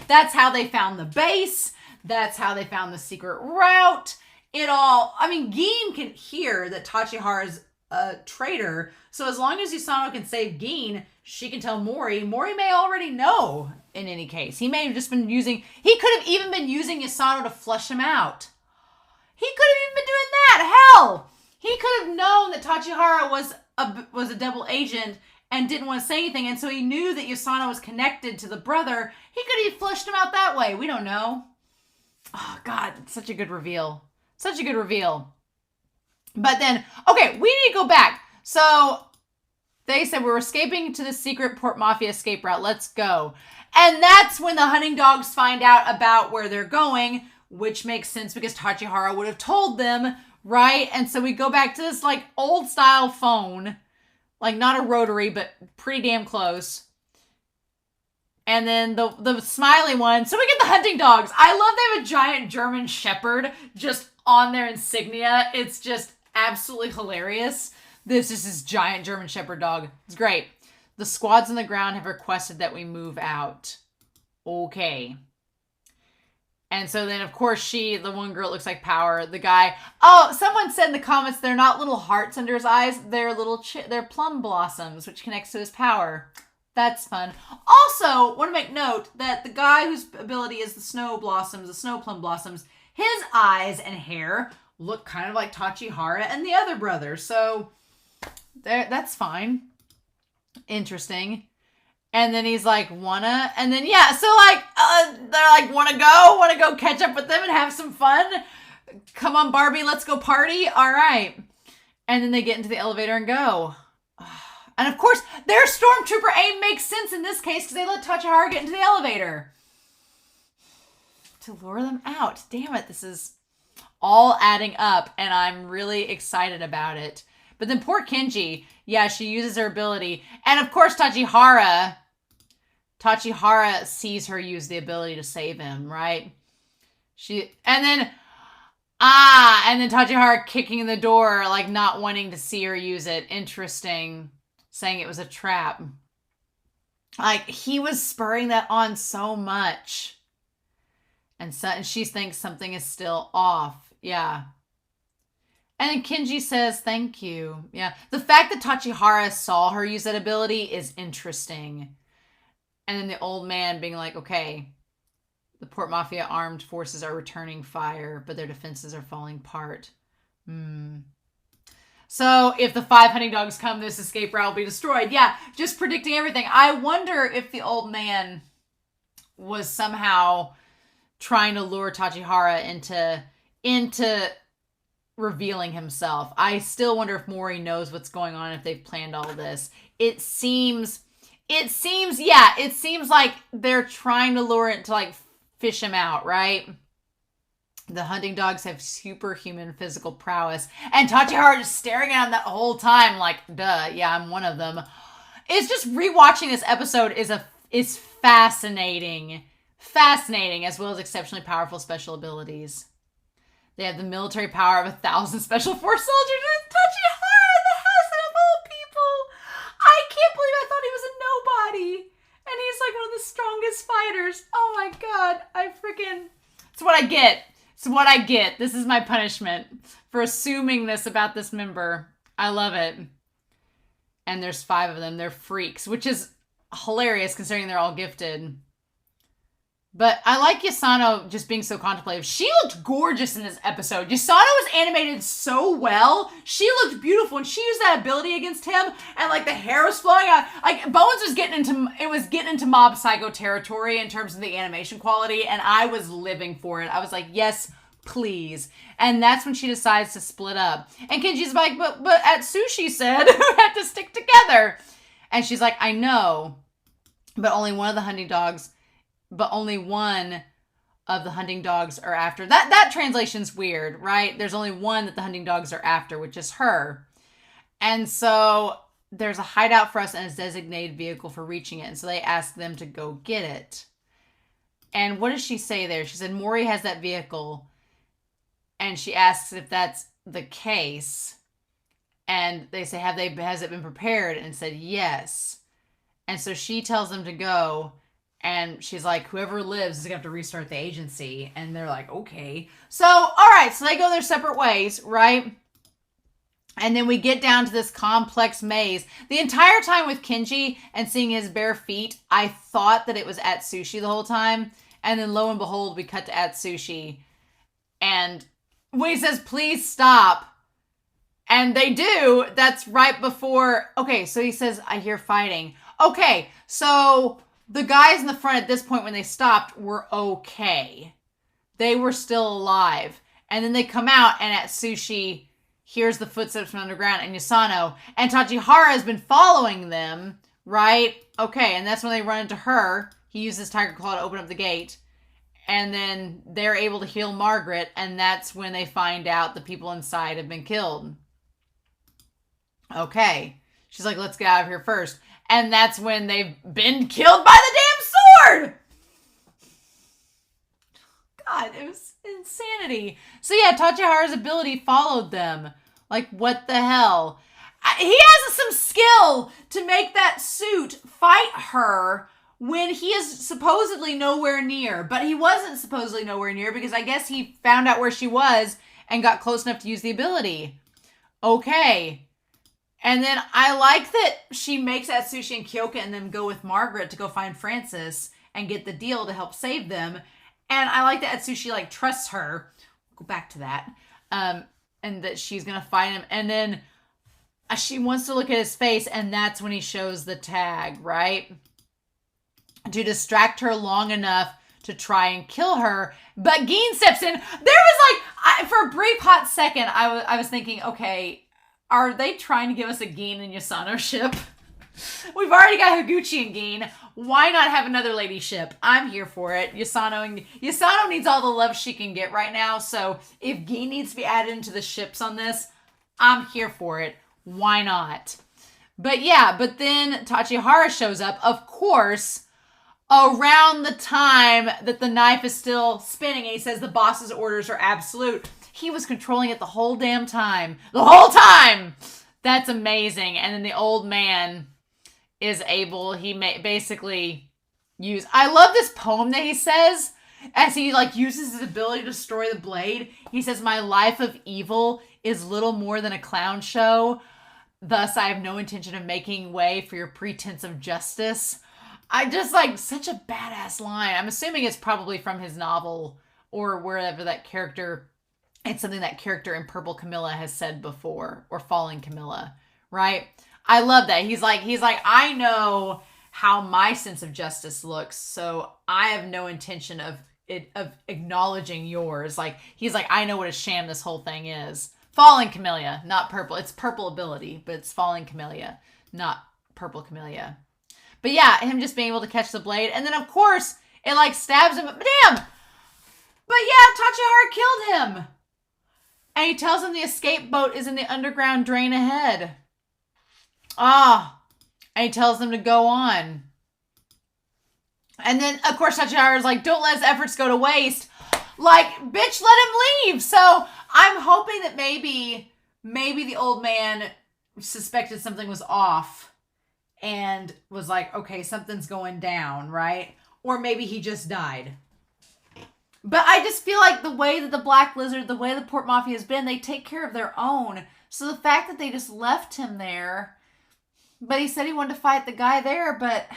that's how they found the base. That's how they found the secret route. Gin can hear that Tachihara's a traitor. So as long as Yosano can save Gin, she can tell Mori. Mori may already know in any case. He may have just been he could have even been using Yosano to flush him out. He could have even been doing that. Hell, he could have known that Tachihara was a double agent and didn't want to say anything. And so he knew that Yosano was connected to the brother. He could have flushed him out that way. We don't know. Oh, God, such a good reveal. Such a good reveal. But then, okay, we need to go back. So they said we're escaping to the secret Port Mafia escape route. Let's go. And that's when the hunting dogs find out about where they're going, which makes sense because Tachihara would have told them, right? And so we go back to this like old style phone, like not a rotary, but pretty damn close. And then the smiley one. So we get the hunting dogs. I love they have a giant German shepherd just on their insignia. It's just absolutely hilarious. This is this giant German shepherd dog. It's great. The squads on the ground have requested that we move out. Okay. And so then, of course, the one girl looks like Power. The guy, someone said in the comments, they're not little hearts under his eyes. They're they're plum blossoms, which connects to his power. That's fun. Also, want to make note that the guy whose ability is the snow blossoms, the snow plum blossoms, his eyes and hair look kind of like Tachihara and the other brother. So that's fine. Interesting. And then he's like, wanna? And then, yeah, so like, they're like, wanna go catch up with them and have some fun? Come on, Barbie, let's go party. All right. And then they get into the elevator and go. And of course, their stormtrooper aim makes sense in this case because they let Tachihara get into the elevator to lure them out. Damn it, this is all adding up, and I'm really excited about it. But then poor Kenji, yeah, she uses her ability. And of course, Tachihara sees her use the ability to save him, right? And then Tachihara kicking in the door, like not wanting to see her use it. Interesting. Saying it was a trap. Like, he was spurring that on so much. And she thinks something is still off. Yeah. And then Kenji says, thank you. Yeah. The fact that Tachihara saw her use that ability is interesting. And then the old man being like, okay, the Port Mafia armed forces are returning fire, but their defenses are falling apart. So if the 5 hunting dogs come, this escape route will be destroyed. Yeah, just predicting everything. I wonder if the old man was somehow trying to lure Tachihara into revealing himself. I still wonder if Mori knows what's going on, if they've planned all this. It seems like they're trying to lure it to like fish him out, right? The hunting dogs have superhuman physical prowess. And Tachihara just staring at him that whole time like, duh, yeah, I'm one of them. It's just rewatching this episode is fascinating. Fascinating, as well as exceptionally powerful special abilities. They have the military power of 1,000 special force soldiers. And Tachihara, the house of all people. I can't believe I thought he was a nobody. And he's like one of the strongest fighters. Oh my god. It's what I get. It's what I get. This is my punishment for assuming this about this member. I love it. And there's 5 of them. They're freaks, which is hilarious considering they're all gifted. But I like Yosano just being so contemplative. She looked gorgeous in this episode. Yosano was animated so well. She looked beautiful. And she used that ability against him. And like the hair was flowing out. Like Bones was getting into Mob Psycho territory in terms of the animation quality. And I was living for it. I was like, yes, please. And that's when she decides to split up. And Kenji's like, but Atsushi said we had to stick together. And she's like, I know. But only one of the hunting dogs are after. That translation's weird, right? There's only one that the hunting dogs are after, which is her. And so there's a hideout for us and a designated vehicle for reaching it. And so they ask them to go get it. And what does she say there? She said, Mori has that vehicle. And she asks if that's the case. And they say, has it been prepared? And said, yes. And so she tells them to go. And she's like, whoever lives is going to have to restart the agency. And they're like, okay. So, all right. So they go their separate ways, right? And then we get down to this complex maze. The entire time with Kenji and seeing his bare feet, I thought that it was Atsushi the whole time. And then lo and behold, we cut to Atsushi. And when he says, please stop. And they do. That's right before. Okay, so he says, I hear fighting. Okay, so the guys in the front at this point when they stopped were okay. They were still alive. And then they come out and Atsushi hears the footsteps from underground and Yosano. And Tachihara has been following them, right? Okay, and that's when they run into her. He uses Tiger Claw to open up the gate. And then they're able to heal Margaret. And that's when they find out the people inside have been killed. Okay. She's like, let's get out of here first. And that's when they've been killed by the damn sword! God, it was insanity. So yeah, Tachihara's ability followed them. Like, what the hell? He has some skill to make that suit fight her when he is supposedly nowhere near. But he wasn't supposedly nowhere near because I guess he found out where she was and got close enough to use the ability. Okay. And then I like that she makes Atsushi and Kyoka and then go with Margaret to go find Francis and get the deal to help save them. And I like that Atsushi like trusts her. We'll go back to that. And that she's going to find him. And then she wants to look at his face and that's when he shows the tag, right? To distract her long enough to try and kill her. But Gin steps in. There was like, for a brief hot second, I was thinking, okay, are they trying to give us a Gin and Yosano ship? We've already got Higuchi and Gin. Why not have another lady ship? I'm here for it. Yosano needs all the love she can get right now. So if Gin needs to be added into the ships on this, I'm here for it. Why not? But yeah, but then Tachihara shows up, of course, around the time that the knife is still spinning, and he says the boss's orders are absolute. He was controlling it the whole damn time. The whole time! That's amazing. And then the old man is able, basically use... I love this poem that he says, as he uses his ability to destroy the blade. He says, my life of evil is little more than a clown show. Thus, I have no intention of making way for your pretense of justice. I just such a badass line. I'm assuming it's probably from his novel or wherever that character, it's something that character in Purple Camilla has said before, or Fallen Camilla, right? I love that. He's like, I know how my sense of justice looks, so I have no intention of acknowledging yours. He's like, I know what a sham this whole thing is. Fallen Camellia, not purple. It's purple ability, but it's Fallen Camellia, not Purple Camellia. But yeah, him just being able to catch the blade. And then, of course, it stabs him. But damn! But yeah, Tachihara killed him. And he tells him the escape boat is in the underground drain ahead. And he tells them to go on. And then, of course, Tachihara's like, don't let his efforts go to waste. Bitch, let him leave. So I'm hoping that maybe the old man suspected something was off and was like, okay, something's going down, right? Or maybe he just died. But I just feel like the way that the Black Lizard, the way the Port Mafia has been, they take care of their own. So the fact that they just left him there, but he said he wanted to fight the guy there, but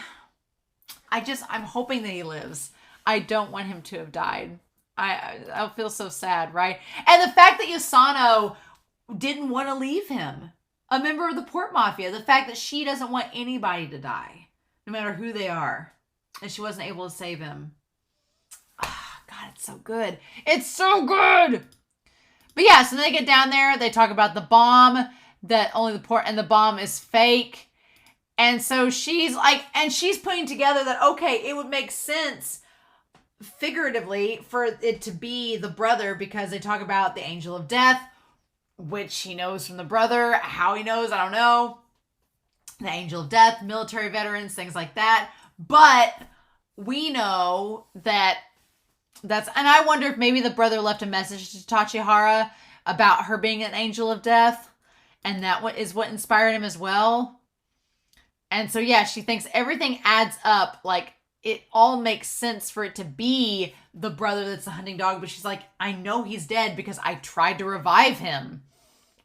I'm hoping that he lives. I don't want him to have died. I'll feel so sad, right? And the fact that Yosano didn't want to leave him, a member of the Port Mafia, the fact that she doesn't want anybody to die, no matter who they are, and she wasn't able to save him. God, it's so good. It's so good! But yeah, so they get down there, they talk about the bomb, that only the port, and the bomb is fake. And so she's putting together that, okay, it would make sense figuratively for it to be the brother, because they talk about the angel of death, which he knows from the brother. How he knows, I don't know. The angel of death, military veterans, things like that. But we know that and I wonder if maybe the brother left a message to Tachihara about her being an angel of death, and that is what inspired him as well. And so yeah, she thinks everything adds up, it all makes sense for it to be the brother that's the hunting dog, but she's like, I know he's dead because I tried to revive him.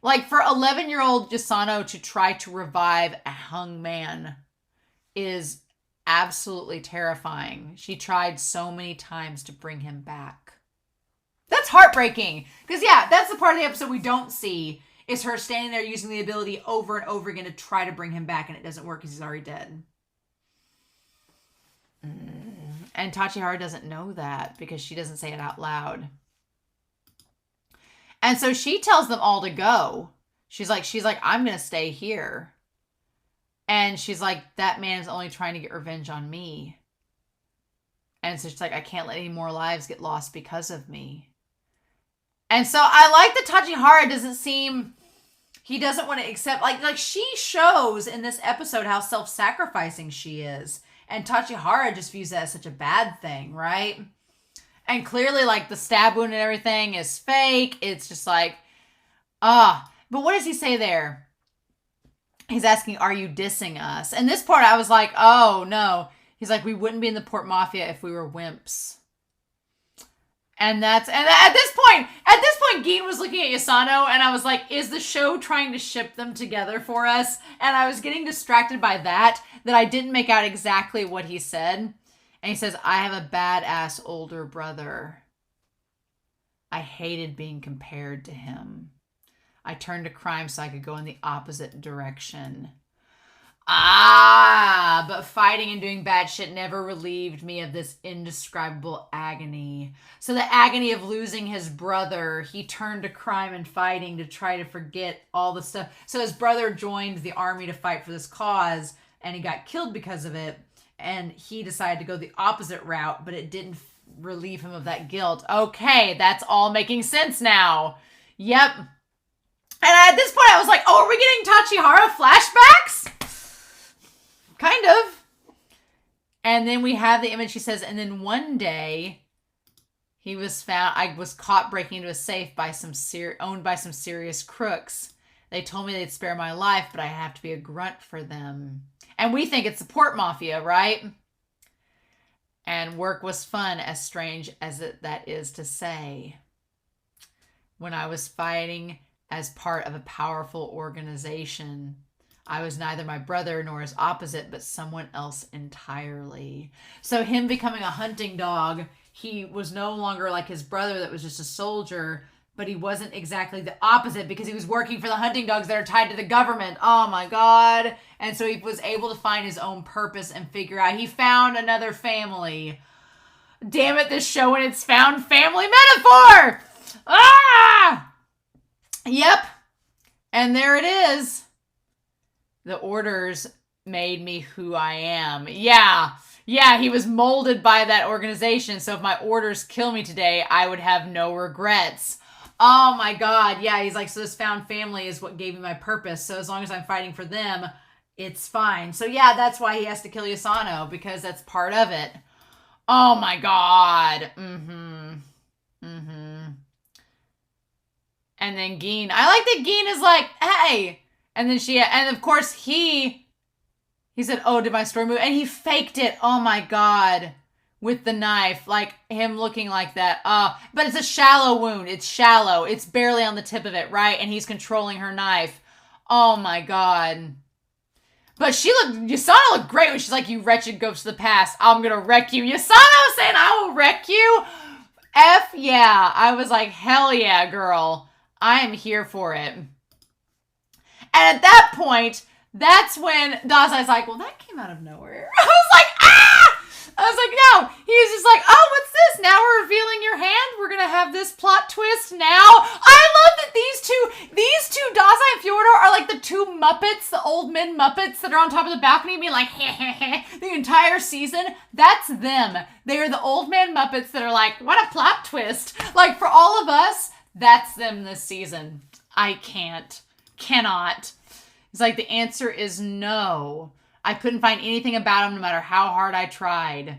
For 11-year-old Yosano to try to revive a hung man is absolutely terrifying. She tried so many times to bring him back. That's heartbreaking. Because yeah, that's the part of the episode we don't see, is her standing there using the ability over and over again to try to bring him back, and it doesn't work because he's already dead. And Tachihara doesn't know that because she doesn't say it out loud. And so she tells them all to go. She's like, I'm going to stay here. And she's like, that man is only trying to get revenge on me. And so she's like, I can't let any more lives get lost because of me. And so I like that Tachihara doesn't seem, he doesn't want to accept, she shows in this episode how self-sacrificing she is. And Tachihara just views that as such a bad thing, right? And clearly, the stab wound and everything is fake. It's just but what does he say there? He's asking, are you dissing us? And this part, I was like, oh, no. He's like, we wouldn't be in the Port Mafia if we were wimps. And at this point, Gin was looking at Yosano, and I was like, is the show trying to ship them together for us? And I was getting distracted by that I didn't make out exactly what he said. And he says, I have a badass older brother. I hated being compared to him. I turned to crime so I could go in the opposite direction. But fighting and doing bad shit never relieved me of this indescribable agony. So the agony of losing his brother, he turned to crime and fighting to try to forget all the stuff. So his brother joined the army to fight for this cause, and he got killed because of it. And he decided to go the opposite route, but it didn't relieve him of that guilt. Okay, that's all making sense now. Yep. And at this point, I was like, oh, are we getting Tachihara flashbacks? Kind of. And then we have the image, she says, and then one day, he was found, I was caught breaking into a safe by owned by some serious crooks. They told me they'd spare my life, but I have to be a grunt for them. And we think it's the port mafia, right? And work was fun, as strange as that is to say. When I was fighting as part of a powerful organization, I was neither my brother nor his opposite, but someone else entirely. So him becoming a hunting dog, he was no longer like his brother that was just a soldier, but he wasn't exactly the opposite because he was working for the hunting dogs that are tied to the government. Oh my God. And so he was able to find his own purpose and figure out he found another family. Damn it, this show and its found family metaphor. Ah! Yep. And there it is. The orders made me who I am. Yeah, he was molded by that organization. So if my orders kill me today, I would have no regrets. Oh my God. Yeah, he's like, so this found family is what gave me my purpose. So as long as I'm fighting for them, it's fine. So yeah, that's why he has to kill Yosano, because that's part of it. Oh my God. And then Geen. I like that Geen is like, hey. And then and of course he said, oh, did my story move? And he faked it. Oh my God. With the knife, like him looking like that. But it's a shallow wound. It's shallow. It's barely on the tip of it, right? And he's controlling her knife. Oh my God. But Yosano looked great when she's like, you wretched ghost of the past. I'm gonna wreck you. Yosano saying, I will wreck you. F yeah. I was like, hell yeah, girl. I am here for it. And at that point, that's when Dazai's like, well, that came out of nowhere. I was like, ah! I was like, no. He was just like, oh, what's this? Now we're revealing your hand? We're going to have this plot twist now? I love that these two, Dazai and Fyodor, are like the two Muppets, the old men Muppets that are on top of the balcony being like, the entire season. That's them. They are the old man Muppets that are like, what a plot twist. Like, for all of us, that's them this season. I cannot. It's like, the answer is no. I couldn't find anything about him no matter how hard I tried.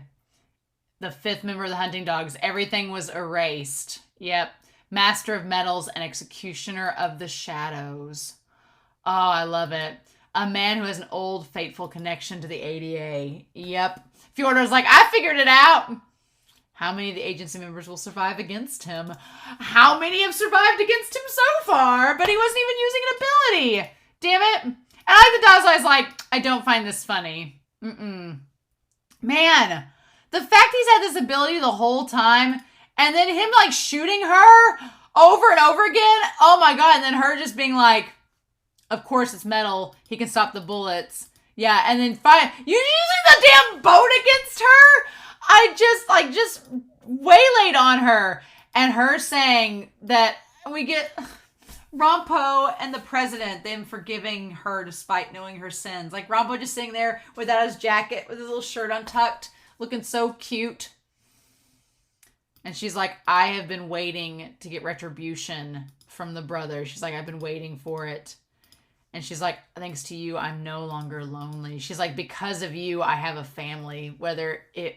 The fifth member of the hunting dogs. Everything was erased. Yep. Master of metals and executioner of the shadows. Oh, I love it. A man who has an old, fateful connection to the ADA. Yep. Fyodor's like, I figured it out. How many of the agency members will survive against him? How many have survived against him so far? But he wasn't even using an ability. Damn it. And I like the Dazai's like, I don't find this funny. Man, the fact he's had this ability the whole time, and then him like shooting her over and over again. Oh my God. And then her just being like, of course it's metal. He can stop the bullets. Yeah. And then you using the damn boat against her. I just waylaid on her, and her saying that we get Rampo and the president, them forgiving her despite knowing her sins. Like Rampo just sitting there without his jacket, with his little shirt untucked, looking so cute. And she's like, I have been waiting to get retribution from the brother. She's like, I've been waiting for it. And she's like, thanks to you, I'm no longer lonely. She's like, because of you, I have a family, whether it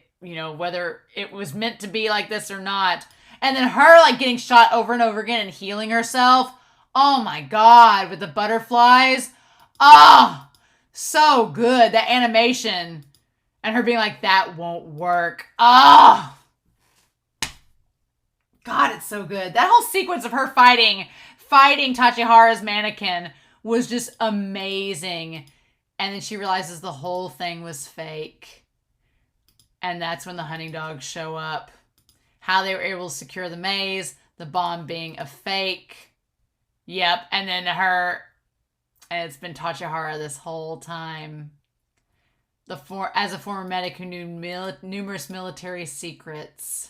was meant to be like this or not. And then her like getting shot over and over again and healing herself. Oh my God, with the butterflies. Oh, so good. That animation. And her being like, that won't work. Oh, God, it's so good. That whole sequence of her fighting Tachihara's mannequin was just amazing. And then she realizes the whole thing was fake. And that's when the hunting dogs show up. How they were able to secure the maze, the bomb being a fake. Yep, and then and it's been Tachihara this whole time. As a former medic who knew numerous military secrets.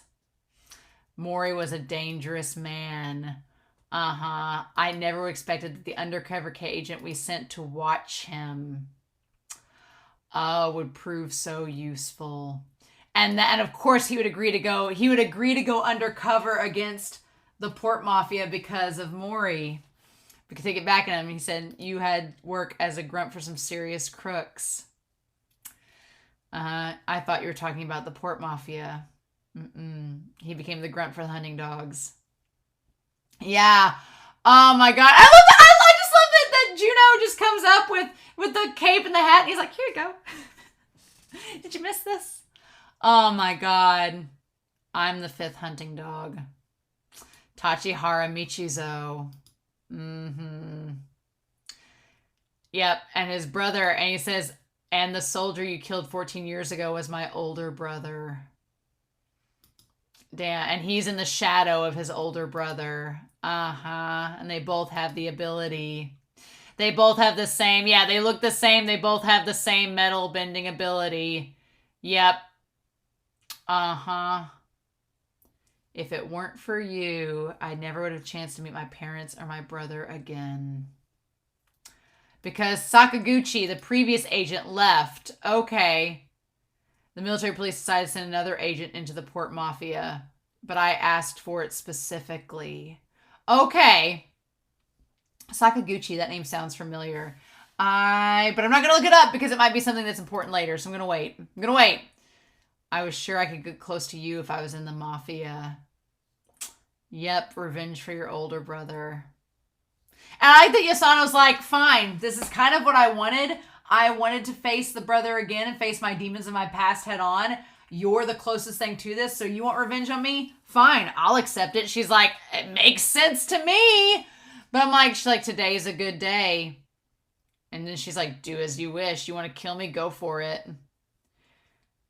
Mori was a dangerous man. I never expected that the undercover agent we sent to watch him. would prove so useful. And of course he would agree to go. He would agree to go undercover against the Port Mafia because of Mori. We could take it back at him. He said, "You had work as a grunt for some serious crooks." I thought you were talking about the Port Mafia. He became the grunt for the hunting dogs. Yeah. Oh my god. I just love that Juno just comes up with the cape and the hat and he's like, "Here you go." Did you miss this? Oh my god. I'm the 5th hunting dog. Tachihara Michizo. Yep. And his brother, and he says, "And the soldier you killed 14 years ago was my older brother." Damn. And he's in the shadow of his older brother. And they both have the ability. They both have the same. Yeah, they look the same. They both have the same metal bending ability. Yep. If it weren't for you, I never would have a chance to meet my parents or my brother again. Because Sakaguchi, the previous agent, left. Okay. The military police decided to send another agent into the Port Mafia. But I asked for it specifically. Okay. Sakaguchi, that name sounds familiar. But I'm not going to look it up because it might be something that's important later. So I'm going to wait. I was sure I could get close to you if I was in the Mafia. Yep, revenge for your older brother. And I think Yosano's like, fine, this is kind of what I wanted. I wanted to face the brother again and face my demons in my past head on. You're the closest thing to this, so you want revenge on me? Fine, I'll accept it. She's like, it makes sense to me. But I'm like, she's like, today's a good day. And then she's like, do as you wish. You want to kill me? Go for it.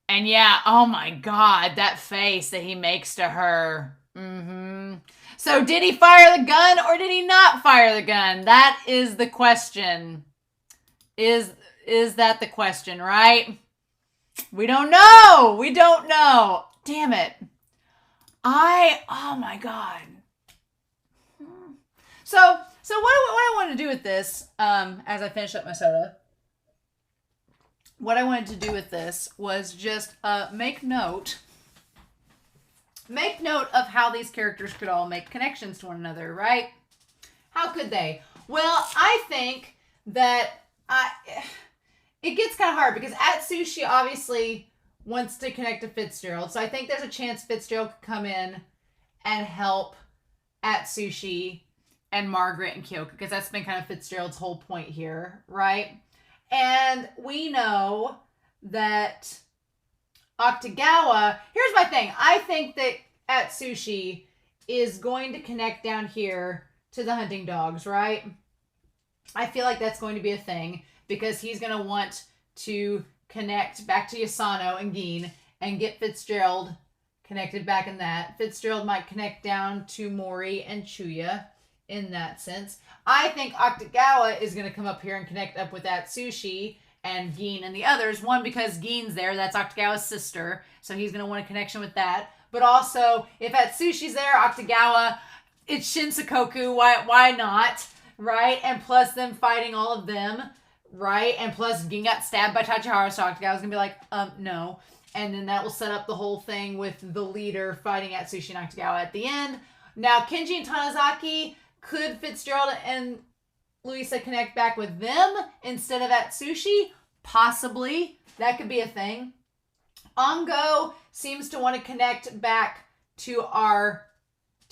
And yeah, oh my God, that face that he makes to her. So did he fire the gun or did he not fire the gun? That is the question. Is that the question, right? We don't know. We don't know. Damn it. Oh my God. So what I want to do with this, as I finish up my soda, what I wanted to do with this was just make note of how these characters could all make connections to one another, right? How could they? Well, I think that it gets kind of hard because Atsushi obviously wants to connect to Fitzgerald. So I think there's a chance Fitzgerald could come in and help Atsushi and Margaret and Kyoko, because that's been kind of Fitzgerald's whole point here, right? And we know that Octagawa, here's my thing. I think that Atsushi is going to connect down here to the hunting dogs, right? I feel like that's going to be a thing because he's going to want to connect back to Yosano and Gin and get Fitzgerald connected back in that. Fitzgerald might connect down to Mori and Chuya in that sense. I think Octagawa is going to come up here and connect up with Atsushi and Gin and the others. One, because Gin's there. That's Octagawa's sister. So he's going to want a connection with that. But also, if Atsushi's there, Octagawa, it's Shinsakoku. Why not? Right? And plus them fighting all of them. Right? And plus Gin got stabbed by Tachihara. So Octagawa's going to be like, no. And then that will set up the whole thing with the leader fighting Atsushi and Octagawa at the end. Now, Kenji and Tanizaki, could Fitzgerald and Luisa connect back with them instead of Atsushi? Possibly. That could be a thing. Ongo seems to want to connect back to our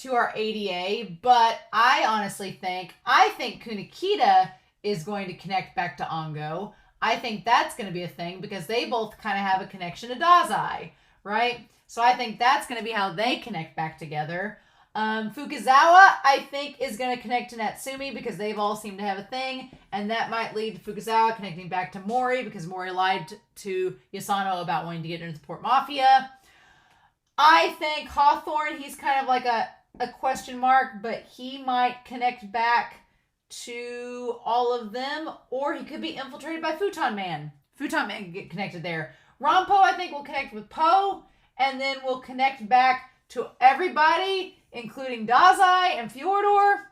ADA, but I honestly think Kunikita is going to connect back to Ongo. I think that's going to be a thing because they both kind of have a connection to Dazai, right? So I think that's going to be how they connect back together. Fukuzawa, I think, is going to connect to Natsumi because they've all seemed to have a thing. And that might lead to Fukuzawa connecting back to Mori because Mori lied to Yosano about wanting to get into the Port Mafia. I think Hawthorne, he's kind of like a question mark, but he might connect back to all of them. Or he could be infiltrated by Futon Man. Futon Man can get connected there. Rampo, I think, will connect with Po. And then we'll connect back to everybody, including Dazai and Fyodor.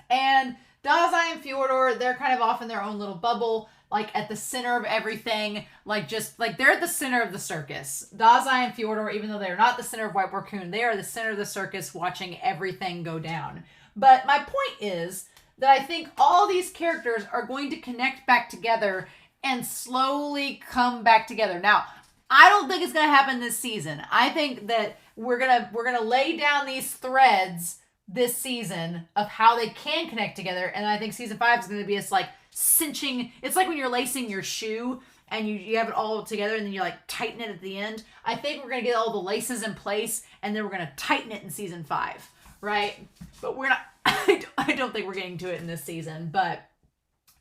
And Dazai and Fyodor, they're kind of off in their own little bubble, like at the center of everything, like just like they're at the center of the circus. Dazai and Fyodor, even though they're not the center of White Raccoon, they are the center of the circus watching everything go down. But my point is that I think all these characters are going to connect back together and slowly come back together. Now, I don't think it's going to happen this season. I think that we're going to lay down these threads this season of how they can connect together, and I think season 5 is going to be this like cinching. It's like when you're lacing your shoe and you have it all together and then you like tighten it at the end. I think we're going to get all the laces in place and then we're going to tighten it in season 5, right? But we're not I don't think we're getting to it in this season. But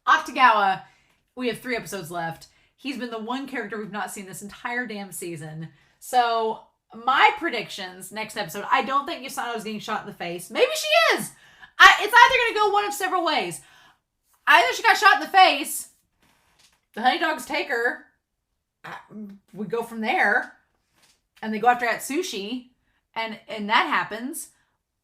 Akutagawa, we have 3 episodes left. He's been the one character we've not seen this entire damn season. So my predictions next episode, I don't think Yosano is getting shot in the face. Maybe she is. It's either going to go one of several ways. Either she got shot in the face, the honey dogs take her, we go from there, and they go after Atsushi, and that happens.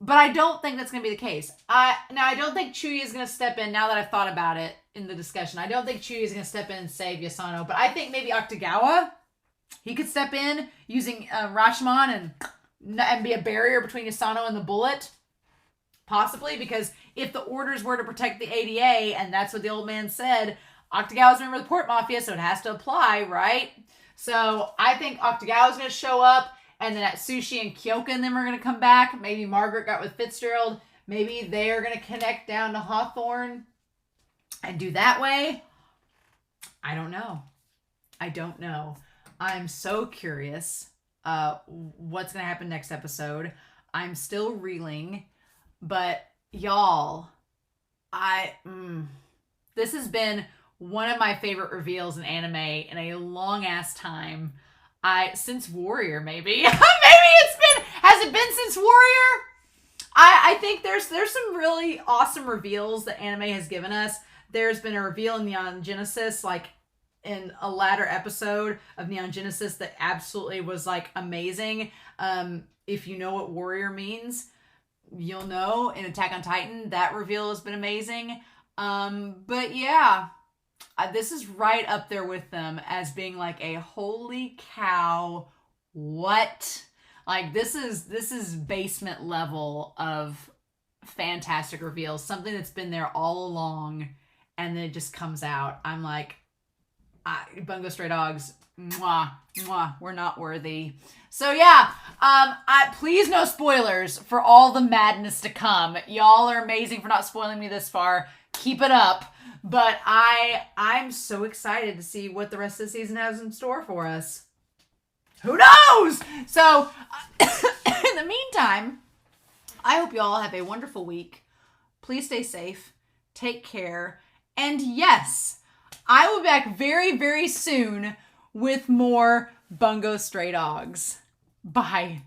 But I don't think that's going to be the case. I don't think Chuya is going to step in, now that I've thought about it in the discussion. I don't think Chuya is going to step in and save Yosano, but I think maybe Akutagawa, he could step in using Rashomon and be a barrier between Yosano and the bullet. Possibly, because if the orders were to protect the ADA, and that's what the old man said, Akutagawa's a member of the Port Mafia, so it has to apply, right? So I think Akutagawa's going to show up, and then Atsushi and Kyoka and them are going to come back. Maybe Margaret got with Fitzgerald. Maybe they are going to connect down to Hawthorne and do that way. I don't know. I'm so curious what's going to happen next episode. I'm still reeling. But y'all, this has been one of my favorite reveals in anime in a long ass time. Since Warrior, maybe. Has it been since Warrior? I think there's some really awesome reveals that anime has given us. There's been a reveal in Neon Genesis, like in a latter episode of Neon Genesis, that absolutely was like amazing. If you know what Warrior means, you'll know. In Attack on Titan, that reveal has been amazing. But yeah, this is right up there with them as being like a holy cow, what? Like this is basement level of fantastic reveals. Something that's been there all along and then it just comes out. I'm like, Bungo Stray Dogs, mwah, mwah, we're not worthy. So yeah, please no spoilers for all the madness to come. Y'all are amazing for not spoiling me this far. Keep it up. But I'm so excited to see what the rest of the season has in store for us. Who knows? So in the meantime, I hope you all have a wonderful week. Please stay safe. Take care. And yes, I will be back very, very soon with more Bungo Stray Dogs. Bye.